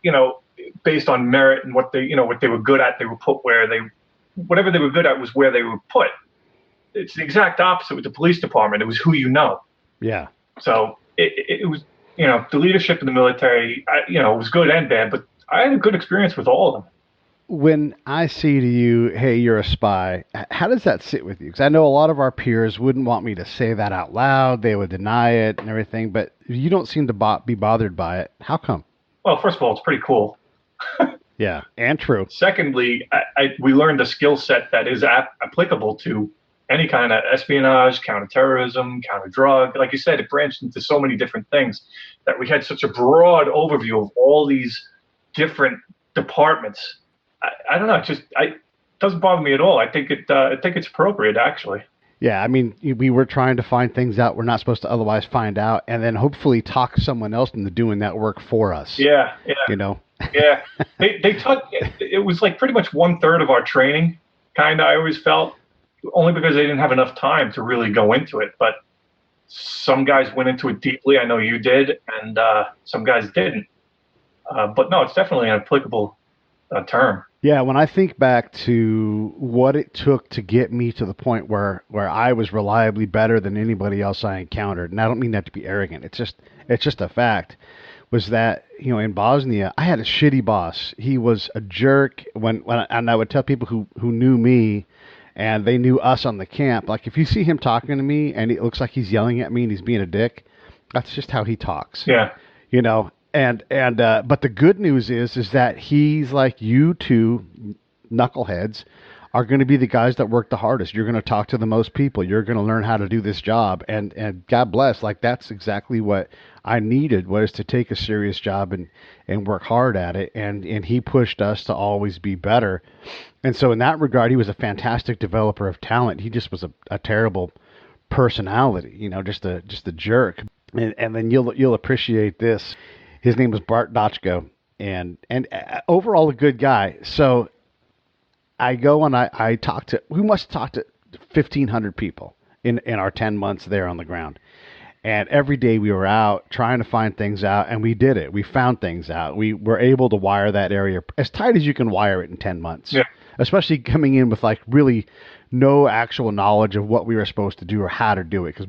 based on merit and what they were good at. They were put whatever they were good at was where they were put. It's the exact opposite with the police department. It was who you know. Yeah. So it was, the leadership in the military, it was good and bad, but I had a good experience with all of them. When I say to you, hey, you're a spy, how does that sit with you? Because I know a lot of our peers wouldn't want me to say that out loud. They would deny it and everything, but you don't seem to be bothered by it. How come? Well, first of all, it's pretty cool. Yeah, and true. Secondly, we learned a skill set that is applicable to any kind of espionage, counterterrorism, counter-drug. Like you said, it branched into so many different things that we had such a broad overview of all these different departments. I don't know. doesn't bother me at all. I think it's appropriate, actually. Yeah, I mean, we were trying to find things out we're not supposed to otherwise find out, and then hopefully talk someone else into doing that work for us. Yeah. You know? Yeah. They took, it was like pretty much 1/3 of our training, kind of, I always felt, only because they didn't have enough time to really go into it. But some guys went into it deeply. I know you did, and some guys didn't. But no, it's definitely an applicable term. Yeah, when I think back to what it took to get me to the point where I was reliably better than anybody else I encountered, and I don't mean that to be arrogant. It's just a fact. Was that, you know, in Bosnia, I had a shitty boss. He was a jerk. And I would tell people who knew me, and they knew us on the camp, like, if you see him talking to me and it looks like he's yelling at me and he's being a dick, that's just how he talks. Yeah. You know. But the good news is that he's like, you two knuckleheads are going to be the guys that work the hardest. You're going to talk to the most people. You're going to learn how to do this job. And God bless, like, that's exactly what I needed, was to take a serious job and work hard at it. And he pushed us to always be better. And so in that regard, he was a fantastic developer of talent. He just was a terrible personality, you know, just a jerk. And then you'll appreciate this. His name was Bart Dochko, and overall a good guy. So I go and I talk to, we must talk to 1,500 people in our 10 months there on the ground. And every day we were out trying to find things out, and we did it. We found things out. We were able to wire that area as tight as you can wire it in 10 months. Yeah. Especially coming in with like really no actual knowledge of what we were supposed to do or how to do it, because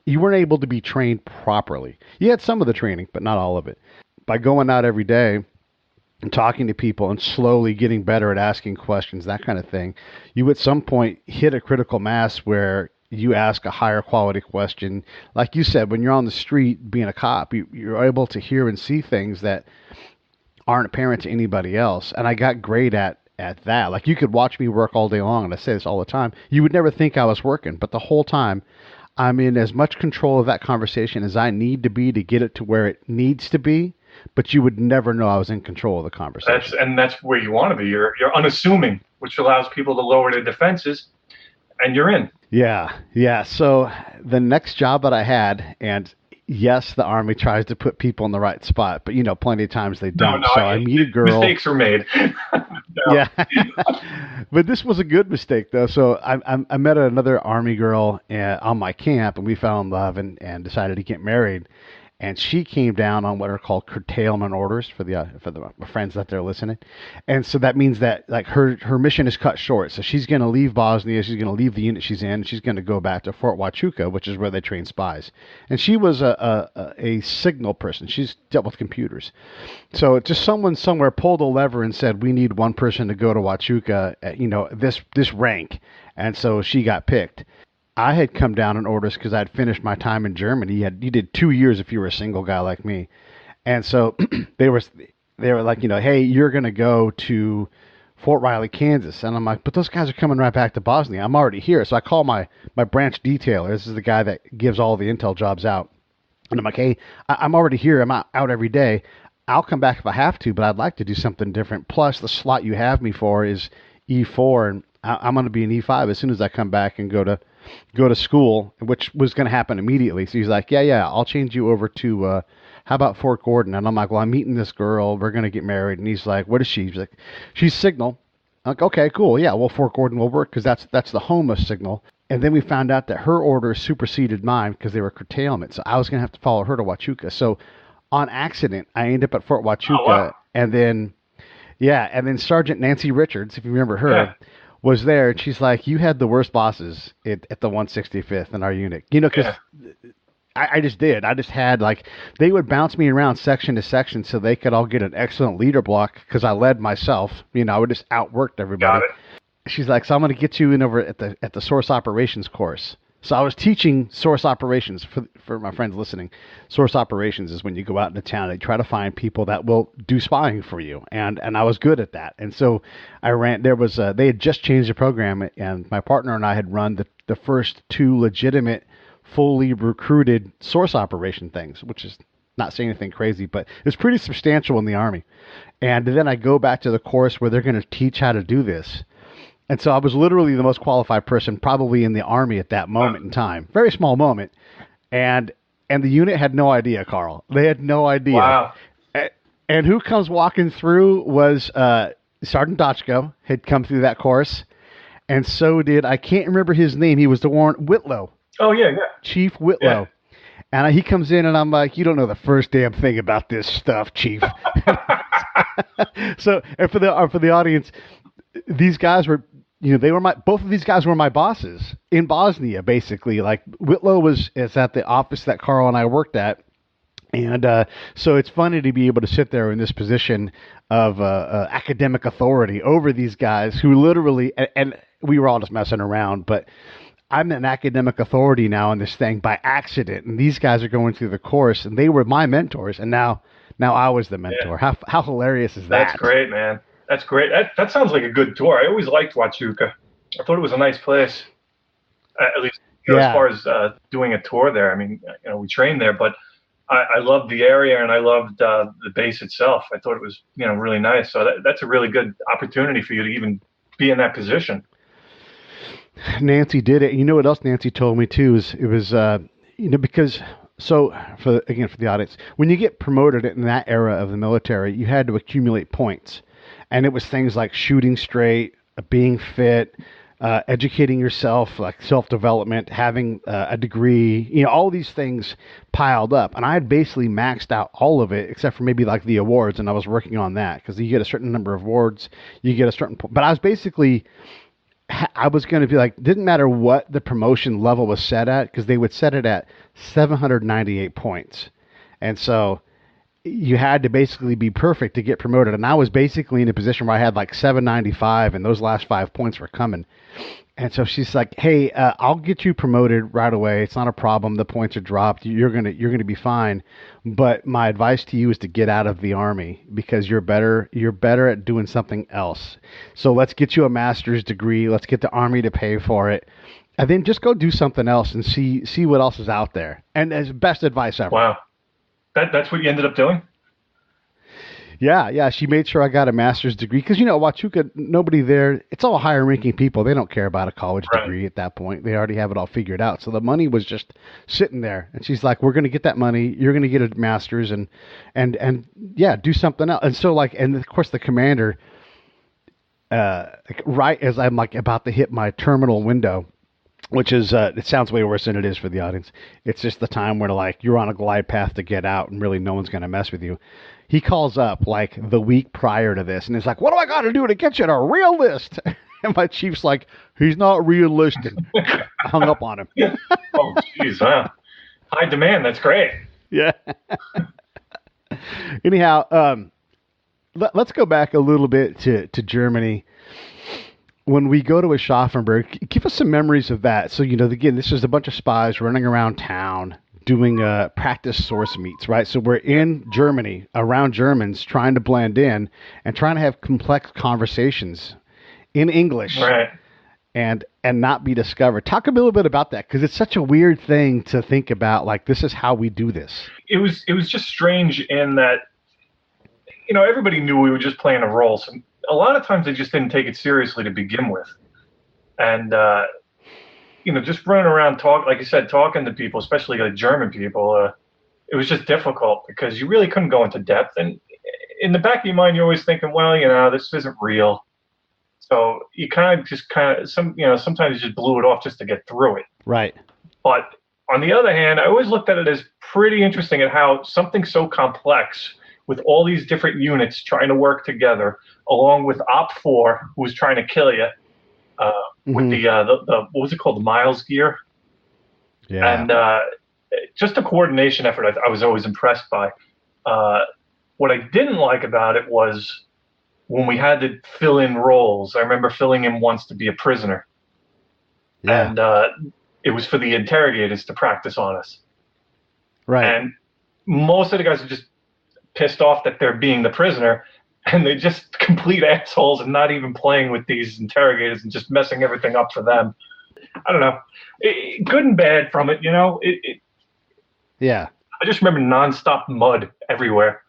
you weren't able to be trained properly. You had some of the training, but not all of it. By going out every day and talking to people and slowly getting better at asking questions, that kind of thing, you at some point hit a critical mass where you ask a higher quality question. Like you said, when you're on the street being a cop, you're able to hear and see things that aren't apparent to anybody else. And I got great at that. Like, you could watch me work all day long, and I say this all the time. You would never think I was working, but the whole time I'm in as much control of that conversation as I need to be to get it to where it needs to be, but you would never know I was in control of the conversation. That's where you want to be. You're unassuming, which allows people to lower their defenses, and you're in. Yeah. So the next job that I had, and yes, the Army tries to put people in the right spot, but, you know, plenty of times they don't. So I meet a girl. Mistakes are made. Yeah. But this was a good mistake, though. So I met another Army girl on my camp, and we fell in love and decided to get married. And she came down on what are called curtailment orders for the friends that they're listening. And so that means that, like, her mission is cut short. So she's going to leave Bosnia. She's going to leave the unit she's in. And she's going to go back to Fort Huachuca, which is where they train spies. And she was a signal person. She's dealt with computers. So just someone somewhere pulled a lever and said, we need one person to go to Huachuca at, you know, this rank. And so she got picked. I had come down in orders because I'd finished my time in Germany. You did 2 years if you were a single guy like me. And so they were like, you know, hey, you're going to go to Fort Riley, Kansas. And I'm like, but those guys are coming right back to Bosnia. I'm already here. So I call my branch detailer. This is the guy that gives all the intel jobs out. And I'm like, hey, I'm already here. I'm out every day. I'll come back if I have to, but I'd like to do something different. Plus, the slot you have me for is E4, and I'm going to be an E5 as soon as I come back and go to school, which was going to happen immediately. So he's like, yeah, I'll change you over to, how about Fort Gordon? And I'm like, well, I'm meeting this girl. We're going to get married. And he's like, what is she? He's like, she's Signal. I'm like, okay, cool. Yeah, well, Fort Gordon will work because that's the home of Signal. And then we found out that her orders superseded mine because they were curtailment. So I was going to have to follow her to Huachuca. So on accident, I ended up at Fort Huachuca. Oh, wow. And then Sergeant Nancy Richards, if you remember her, was there. And she's like, you had the worst bosses at the 165th in our unit. You know, because I just did. I just had, like, they would bounce me around section to section so they could all get an excellent leader block because I led myself. You know, I would just outworked everybody. Got it. She's like, so I'm going to get you in over at the source operations course. So I was teaching source operations for my friends listening. Source operations is when you go out into town, they try to find people that will do spying for you. And I was good at that. And so they had just changed the program, and my partner and I had run the first 2 legitimate, fully recruited source operation things, which is not saying anything crazy, but it's pretty substantial in the Army. And then I go back to the course where they're going to teach how to do this. And so I was literally the most qualified person probably in the Army at that moment in time. Very small moment. And the unit had no idea, Carl. They had no idea. Wow. And who comes walking through was Sergeant Dotchko had come through that course. And so did, I can't remember his name. He was the warrant, Whitlow. Oh, yeah. Chief Whitlow. Yeah. And he comes in and I'm like, you don't know the first damn thing about this stuff, Chief. So, and for the audience, these guys were, both of these guys were my bosses in Bosnia, basically. Like Whitlow is at the office that Carl and I worked at. And so it's funny to be able to sit there in this position of academic authority over these guys who literally, and we were all just messing around, but I'm an academic authority now in this thing by accident. And these guys are going through the course, and they were my mentors. And now I was the mentor. Yeah. How hilarious is that? That's great, man. That's great. That sounds like a good tour. I always liked Huachuca. I thought it was a nice place, at least as far as doing a tour there. I mean, we trained there, but I loved the area and I loved the base itself. I thought it was, really nice. So that's a really good opportunity for you to even be in that position. Nancy did it. You know what else Nancy told me too is it was, because for the audience, when you get promoted in that era of the military, you had to accumulate points, and it was things like shooting straight, being fit, educating yourself, like self-development, having a degree, all these things piled up. And I had basically maxed out all of it except for maybe like the awards, and I was working on that because you get a certain number of awards, you get a certain but I was going to be like, didn't matter what the promotion level was set at, because they would set it at 798 points. And so you had to basically be perfect to get promoted. And I was basically in a position where I had like 795, and those last 5 points were coming. And so she's like, hey, I'll get you promoted right away. It's not a problem. The points are dropped. You're gonna be fine. But my advice to you is to get out of the Army, because you're better at doing something else. So let's get you a master's degree. Let's get the Army to pay for it. And then just go do something else and see what else is out there. And as best advice ever. Wow. That's what you ended up doing? Yeah. She made sure I got a master's degree because, Huachuca, nobody there, it's all higher ranking people. They don't care about a college degree at that point. They already have it all figured out. So the money was just sitting there. And she's like, we're going to get that money. You're going to get a master's and do something else. And so and of course the commander, right as I'm like about to hit my terminal window, which is, it sounds way worse than it is for the audience. It's just the time where you're on a glide path to get out and really no one's going to mess with you. He calls up like the week prior to this and is like, what do I got to do to get you to a real list? And my chief's like, he's not realistic. I hung up on him. Oh, jeez. Wow. High demand. That's great. Yeah. Anyhow, let's go back a little bit to Germany. When we go to Aschaffenburg, give us some memories of that. So, again, this is a bunch of spies running around town doing practice source meets, right? So we're in Germany, around Germans, trying to blend in and trying to have complex conversations in English, right? And not be discovered. Talk a little bit about that, because it's such a weird thing to think about. Like, this is how we do this. It was just strange in that, everybody knew we were just playing a role. So a lot of times they just didn't take it seriously to begin with. And, just running around talking to people, especially like German people, it was just difficult because you really couldn't go into depth. And in the back of your mind, you're always thinking, well, this isn't real. So you sometimes you just blew it off just to get through it. Right. But on the other hand, I always looked at it as pretty interesting at how something so complex with all these different units trying to work together, along with Op 4, who was trying to kill you, with the what was it called, the Miles gear? Yeah. And just the coordination effort, I was always impressed by. What I didn't like about it was when we had to fill in roles. I remember filling in once to be a prisoner. Yeah. And it was for the interrogators to practice on us. Right. And most of the guys are just pissed off that they're being the prisoner, and they're just complete assholes and not even playing with these interrogators and just messing everything up for them. I don't know. Good and bad from it, Yeah. I just remember nonstop mud everywhere.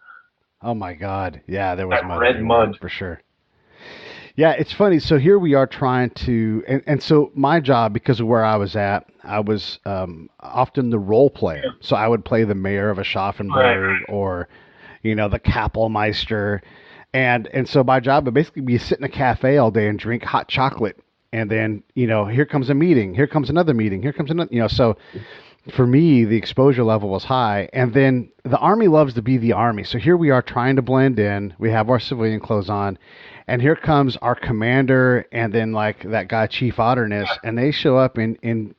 Oh my God. Yeah, there was that mud. Red mud. For sure. Yeah, it's funny. So here we are trying to, and so my job, because of where I was at, I was often the role player. So I would play the mayor of Aschaffenburg or, the Kapellmeister. And so my job would basically be sit in a cafe all day and drink hot chocolate. And then, here comes a meeting. Here comes another meeting. Here comes another, so for me, the exposure level was high. And then the Army loves to be the Army. So here we are trying to blend in. We have our civilian clothes on. And here comes our commander and then like that guy, Chief Otterness, and they show up in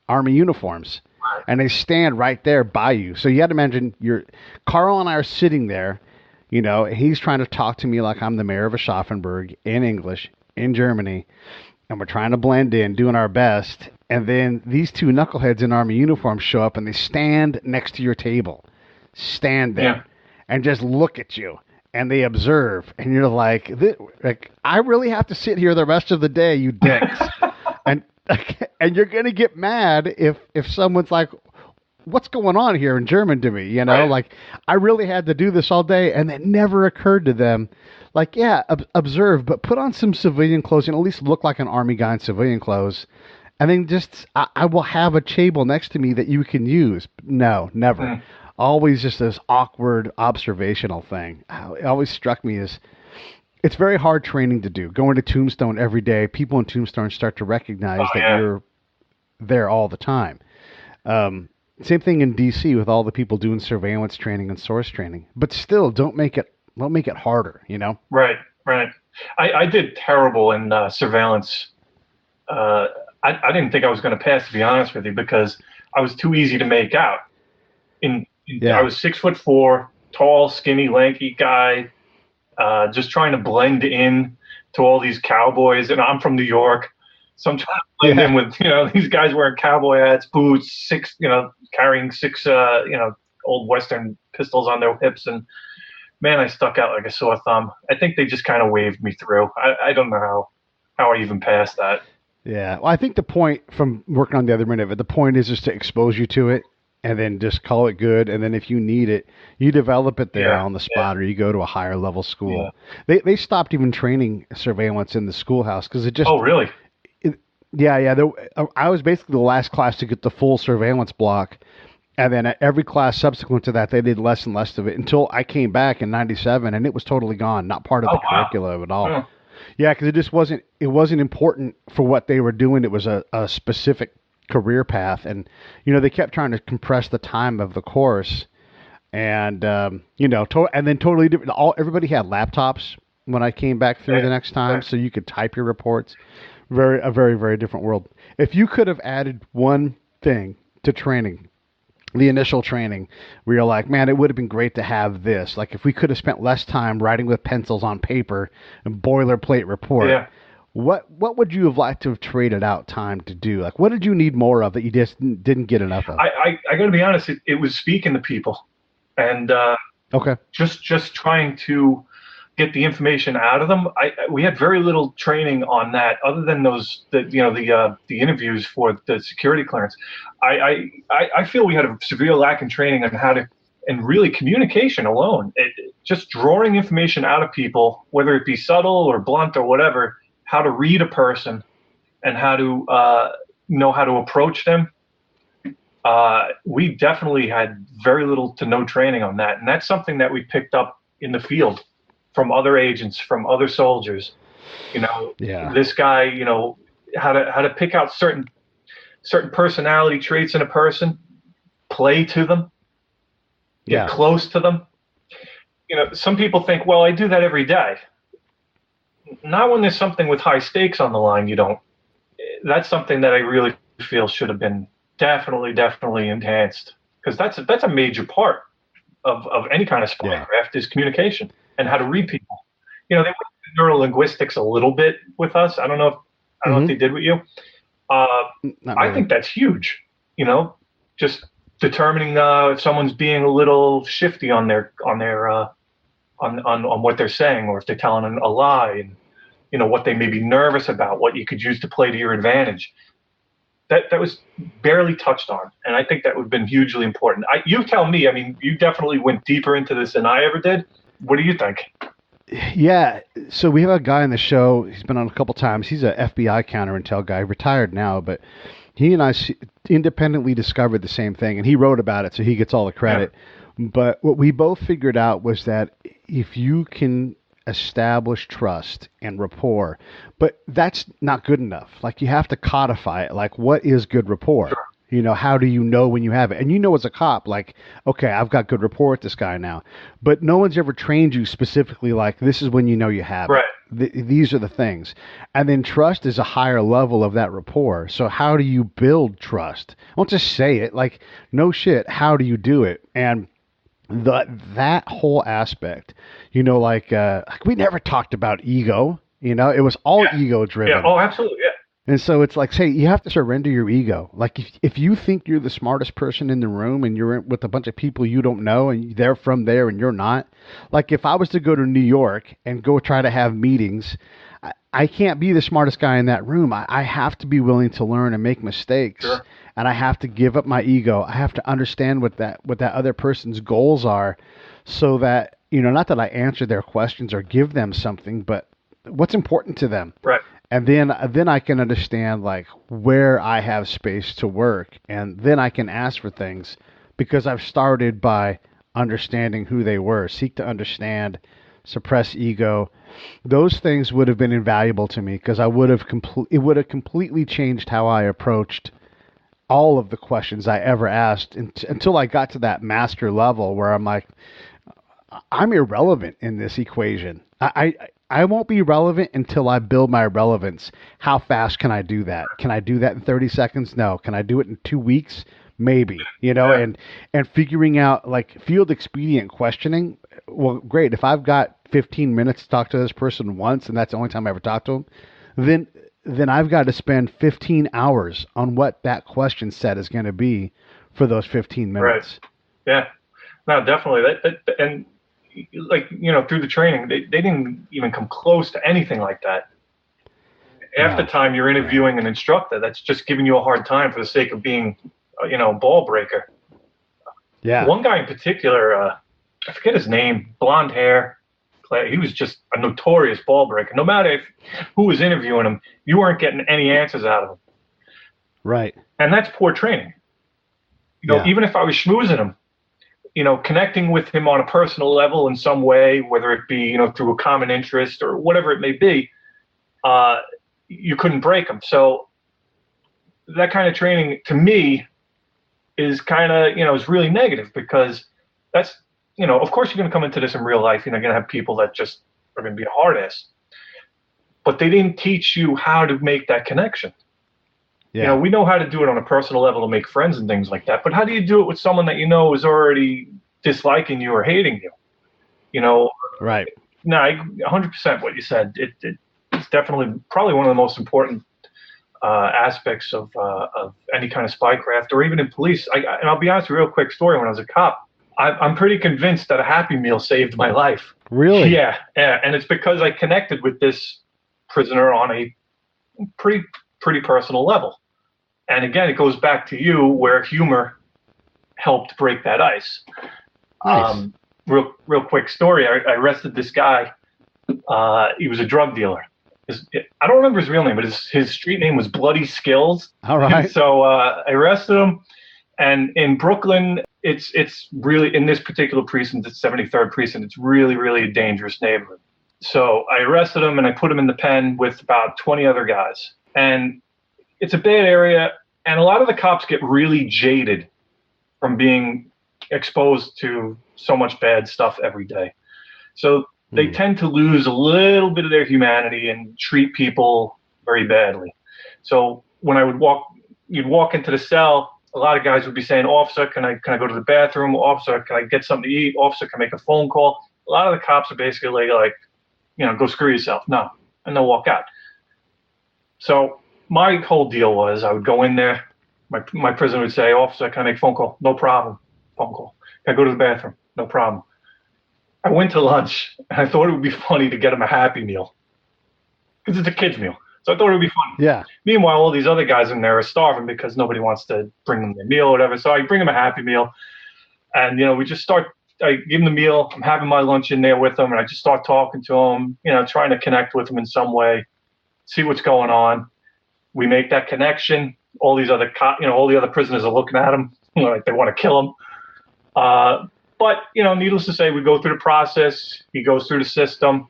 Army uniforms. And they stand right there by you. So you had to imagine Carl and I are sitting there. He's trying to talk to me like I'm the mayor of Aschaffenburg in English in Germany. And we're trying to blend in, doing our best. And then these two knuckleheads in Army uniforms show up and they stand next to your table. Stand there and just look at you. And they observe. And you're like, I really have to sit here the rest of the day, you dicks. and you're going to get mad if someone's like, what's going on here in German to me? Right. Like I really had to do this all day. And it never occurred to them. Like, yeah, observe, but put on some civilian clothes and at least look like an Army guy in civilian clothes. And then I will have a table next to me that you can use. No, never. Always just this awkward observational thing. It always struck me as it's very hard training to do. Going to Tombstone every day, people in Tombstone start to recognize that you're there all the time. Same thing in D.C. with all the people doing surveillance training and source training. But still, don't make it harder, Right. I did terrible in surveillance. I didn't think I was going to pass, to be honest with you, because I was too easy to make out. I was 6'4", tall, skinny, lanky guy, just trying to blend in to all these cowboys. And I'm from New York, so I'm trying to blend in with these guys wearing cowboy hats, boots, carrying six old Western pistols on their hips, and man, I stuck out like a sore thumb. I think they just kind of waved me through. I don't know how I even passed that. Yeah, well, I think the point from working on the other end of it, the point is just to expose you to it and then just call it good. And then if you need it, you develop it there on the spot or you go to a higher level school. Yeah. They stopped even training surveillance in the schoolhouse because it just... Oh, really? I was basically the last class to get the full surveillance block. And then at every class subsequent to that, they did less and less of it until I came back in '97, and it was totally gone, not part of the curriculum at all. Yeah, because it just wasn't important for what they were doing. It was a specific career path, and they kept trying to compress the time of the course, and and then totally different. Everybody had laptops when I came back through the next time, so you could type your reports. A very, very different world. If you could have added one thing to training, the initial training, where you're like, man, it would have been great to have this. Like if we could have spent less time writing with pencils on paper and boilerplate report. Yeah. What would you have liked to have traded out time to do? Like, what did you need more of that you just didn't get enough of? I got to be honest. It was speaking to people, and just trying to get the information out of them. We had very little training on that, other than the interviews for the security clearance. I feel we had a severe lack in training on how to, and really communication alone. Just drawing information out of people, whether it be subtle or blunt or whatever, how to read a person and how to know how to approach them. We definitely had very little to no training on that, and that's something that we picked up in the field from other agents, from other soldiers. This guy, how to pick out certain personality traits in a person, play to them, get close to them. Some people think, well, I do that every day. Not when there's something with high stakes on the line. You don't. That's something that I really feel should have been definitely enhanced, because that's a major part of any kind of spycraft is communication and how to read people. They went to neurolinguistics a little bit with us. I don't know if they did with you. I think that's huge. Just determining if someone's being a little shifty on what they're saying, or if they're telling a lie, and what they may be nervous about, what you could use to play to your advantage. That was barely touched on, and I think that would have been hugely important. You tell me. I mean, you definitely went deeper into this than I ever did. What do you think? Yeah, so we have a guy on the show. He's been on a couple times. He's a FBI counterintel guy, retired now, but he and I independently discovered the same thing, and he wrote about it, so he gets all the credit. Yeah. But what we both figured out was that if you can establish trust and rapport, but that's not good enough. Like, you have to codify it. Like, what is good rapport? Sure. You know, how do you know when you have it? And you know, as a cop, like, okay, I've got good rapport with this guy now. But no one's ever trained you specifically like, this is when you know you have it. These are the things. And then trust is a higher level of that rapport. So how do you build trust? Don't just say it. Like, no shit, how do you do it? And that whole aspect, you know, like we never talked about ego. You know, it was all ego driven. Yeah. Oh, absolutely. Yeah. And so it's like, say, you have to surrender your ego. Like, if you think you're the smartest person in the room and you're with a bunch of people you don't know and they're from there and you're not, like, if I was to go to New York and go try to have meetings, I can't be the smartest guy in that room. I have to be willing to learn and make mistakes. Sure. And I have to give up my ego. I have to understand what that other person's goals are, so that, you know, not that I answer their questions or give them something, but what's important to them. Right. And then I can understand, like, where I have space to work, and then I can ask for things because I've started by understanding who they were. Seek to understand, suppress ego. Those things would have been invaluable to me because it would have completely changed how I approached all of the questions I ever asked until I got to that master level where I'm like, I'm irrelevant in this equation. I won't be relevant until I build my relevance. How fast can I do that? Can I do that in 30 seconds? No. Can I do it in 2 weeks? Maybe. You know, and figuring out, like, field expedient questioning. Well, great. If I've got 15 minutes to talk to this person once, and that's the only time I ever talk to them, then I've got to spend 15 hours on what that question set is going to be for those 15 minutes. Right. Yeah. No, definitely. And like, you know, through the training, they didn't even come close to anything like that. Half the time you're interviewing an instructor that's just giving you a hard time for the sake of being, you know, a ball breaker. Yeah. One guy in particular, I forget his name, blonde hair. He was just a notorious ball breaker. No matter who was interviewing him, you weren't getting any answers out of him. Right. And that's poor training. You know, even if I was schmoozing him, you know, connecting with him on a personal level in some way, whether it be, you know, through a common interest or whatever it may be, you couldn't break him. So that kind of training, to me, is kind of, you know, is really negative because that's, you know, of course you're going to come into this in real life. You know, you're going to have people that just are going to be a hard ass. But they didn't teach you how to make that connection. Yeah. You know, we know how to do it on a personal level to make friends and things like that. But how do you do it with someone that you know is already disliking you or hating you? You know? Right. No, 100% what you said. It's definitely probably one of the most important aspects of any kind of spycraft or even in police. And I'll be honest, a real quick story. When I was a cop, I'm pretty convinced that a Happy Meal saved my life. Really? Yeah. And it's because I connected with this prisoner on a pretty personal level. And again, it goes back to you where humor helped break that ice. Nice. Real quick story. I arrested this guy. He was a drug dealer. I don't remember his real name, but his street name was Bloody Skills. All right. And so I arrested him. And in Brooklyn, it's really, in this particular precinct, it's 73rd precinct, it's really, really a dangerous neighborhood. So I arrested him and I put him in the pen with about 20 other guys. And it's a bad area, and a lot of the cops get really jaded from being exposed to so much bad stuff every day. So they tend to lose a little bit of their humanity and treat people very badly. So when you'd walk into the cell, a lot of guys would be saying, "Officer, can I go to the bathroom? Officer, can I get something to eat? Officer, can I make a phone call?" A lot of the cops are basically like, you know, "Go screw yourself." No, and they'll walk out. So my whole deal was I would go in there. My prisoner would say, "Officer, can I make a phone call?" "No problem." Phone call. "Can I go to the bathroom?" "No problem." I went to lunch, and I thought it would be funny to get him a Happy Meal because it's a kid's meal. So I thought it would be funny. Yeah. Meanwhile, all these other guys in there are starving because nobody wants to bring them their meal or whatever. So I bring them a Happy Meal, and, you know, we just start give him the meal. I'm having my lunch in there with him, and I just start talking to him, trying to connect with him in some way, see what's going on. We make that connection. All these other, all the other prisoners are looking at him like they want to kill him. But needless to say, we go through the process. He goes through the system.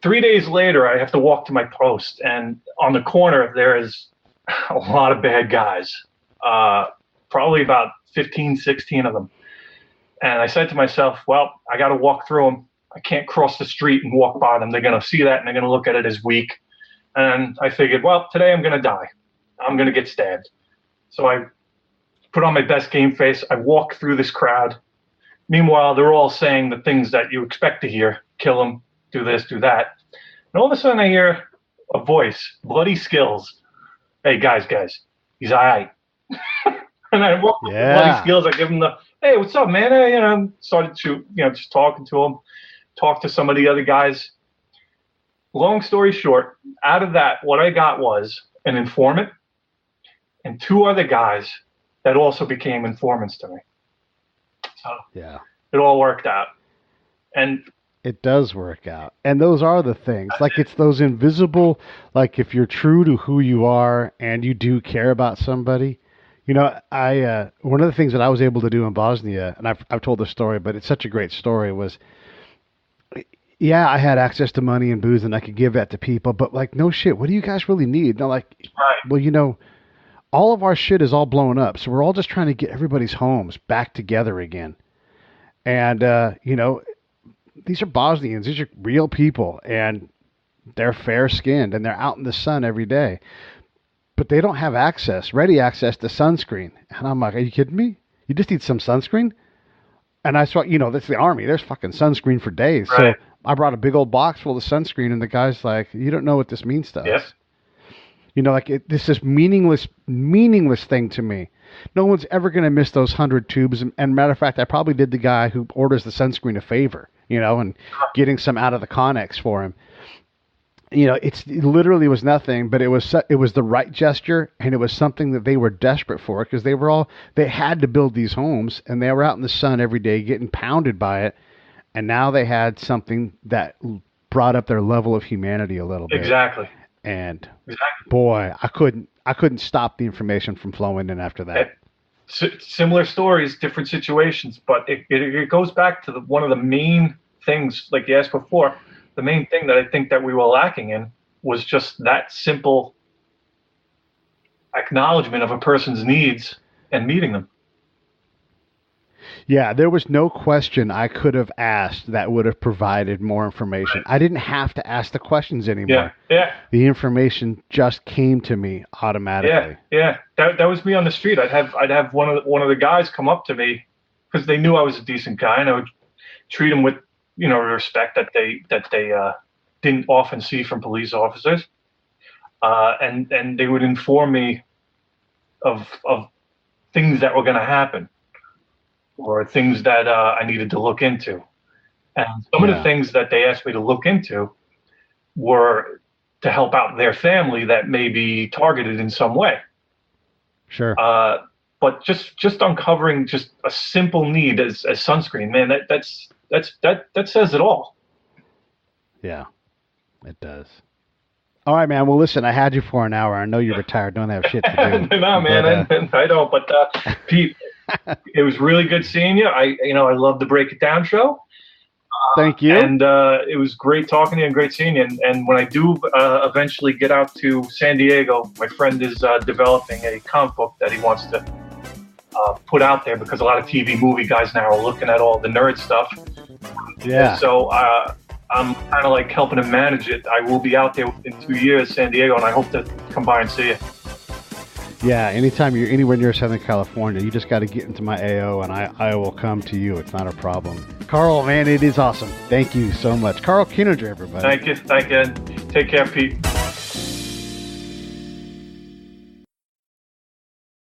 3 days later, I have to walk to my post, and on the corner there is a lot of bad guys, probably about 15, 16 of them. And I said to myself, well, I got to walk through them. I can't cross the street and walk by them. They're going to see that, and they're going to look at it as weak. And I figured, well, today I'm going to die. I'm going to get stabbed. So I put on my best game face. I walk through this crowd. Meanwhile, they're all saying the things that you expect to hear. Kill him, do this, do that. And all of a sudden I hear a voice, Bloody Skills. Hey, guys, he's all right. And I walk up to Bloody Skills. I give him the, hey, what's up, man? Hey, started to, just talking to him, talk to some of the other guys. Long story short, out of that, what I got was an informant and 2 other guys that also became informants to me. So yeah, it all worked out. And it does work out. And those are the things. Like, it's those invisible, like, if you're true to who you are and you do care about somebody. I one of the things that I was able to do in Bosnia, and I've told this story, but it's such a great story, was, yeah, I had access to money and booze and I could give that to people, but like, no shit, what do you guys really need? They're like, well, all of our shit is all blown up. So we're all just trying to get everybody's homes back together again. And, these are Bosnians. These are real people, and they're fair-skinned, and they're out in the sun every day. But they don't have ready access to sunscreen. And I'm like, are you kidding me? You just need some sunscreen? And I saw, that's the Army. There's fucking sunscreen for days. Right. So I brought a big old box full of sunscreen, and the guy's like, you don't know what this means to us. This is meaningless thing to me. No one's ever going to miss those 100 tubes. And matter of fact, I probably did the guy who orders the sunscreen a favor, and getting some out of the Connex for him. It literally was nothing, but it was the right gesture, and it was something that they were desperate for, because they had to build these homes, and they were out in the sun every day getting pounded by it. And now they had something that brought up their level of humanity a little bit. Exactly. And boy, I couldn't stop the information from flowing in after that. Similar stories, different situations, but it goes back to one of the main things, like you asked before, the main thing that I think that we were lacking in was just that simple acknowledgement of a person's needs and meeting them. Yeah, there was no question I could have asked that would have provided more information. Right. I didn't have to ask the questions anymore. Yeah. The information just came to me automatically. Yeah. That was me on the street. I'd have one of the guys come up to me because they knew I was a decent guy, and I would treat them with respect that they didn't often see from police officers, and they would inform me of things that were going to happen, or things that I needed to look into. And some of the things that they asked me to look into were to help out their family that may be targeted in some way. Sure. But just uncovering just a simple need as sunscreen, man, that says it all. Yeah, it does. All right, man. Well, listen, I had you for an hour. I know you're retired. Don't have shit to do. No, man, I don't. But Pete, it was really good seeing you. I love the Break It Down show. Thank you. And it was great talking to you and great seeing you. And when I do eventually get out to San Diego, my friend is developing a comic book that he wants to put out there, because a lot of TV movie guys now are looking at all the nerd stuff. Yeah. So I'm kind of like helping him manage it. I will be out there in 2 years, San Diego, and I hope to come by and see you. Yeah, anytime you're anywhere near Southern California, you just got to get into my AO, and I will come to you. It's not a problem. Carl, man, it is awesome. Thank you so much. Carl Kieninger, everybody. Thank you. Take care, Pete.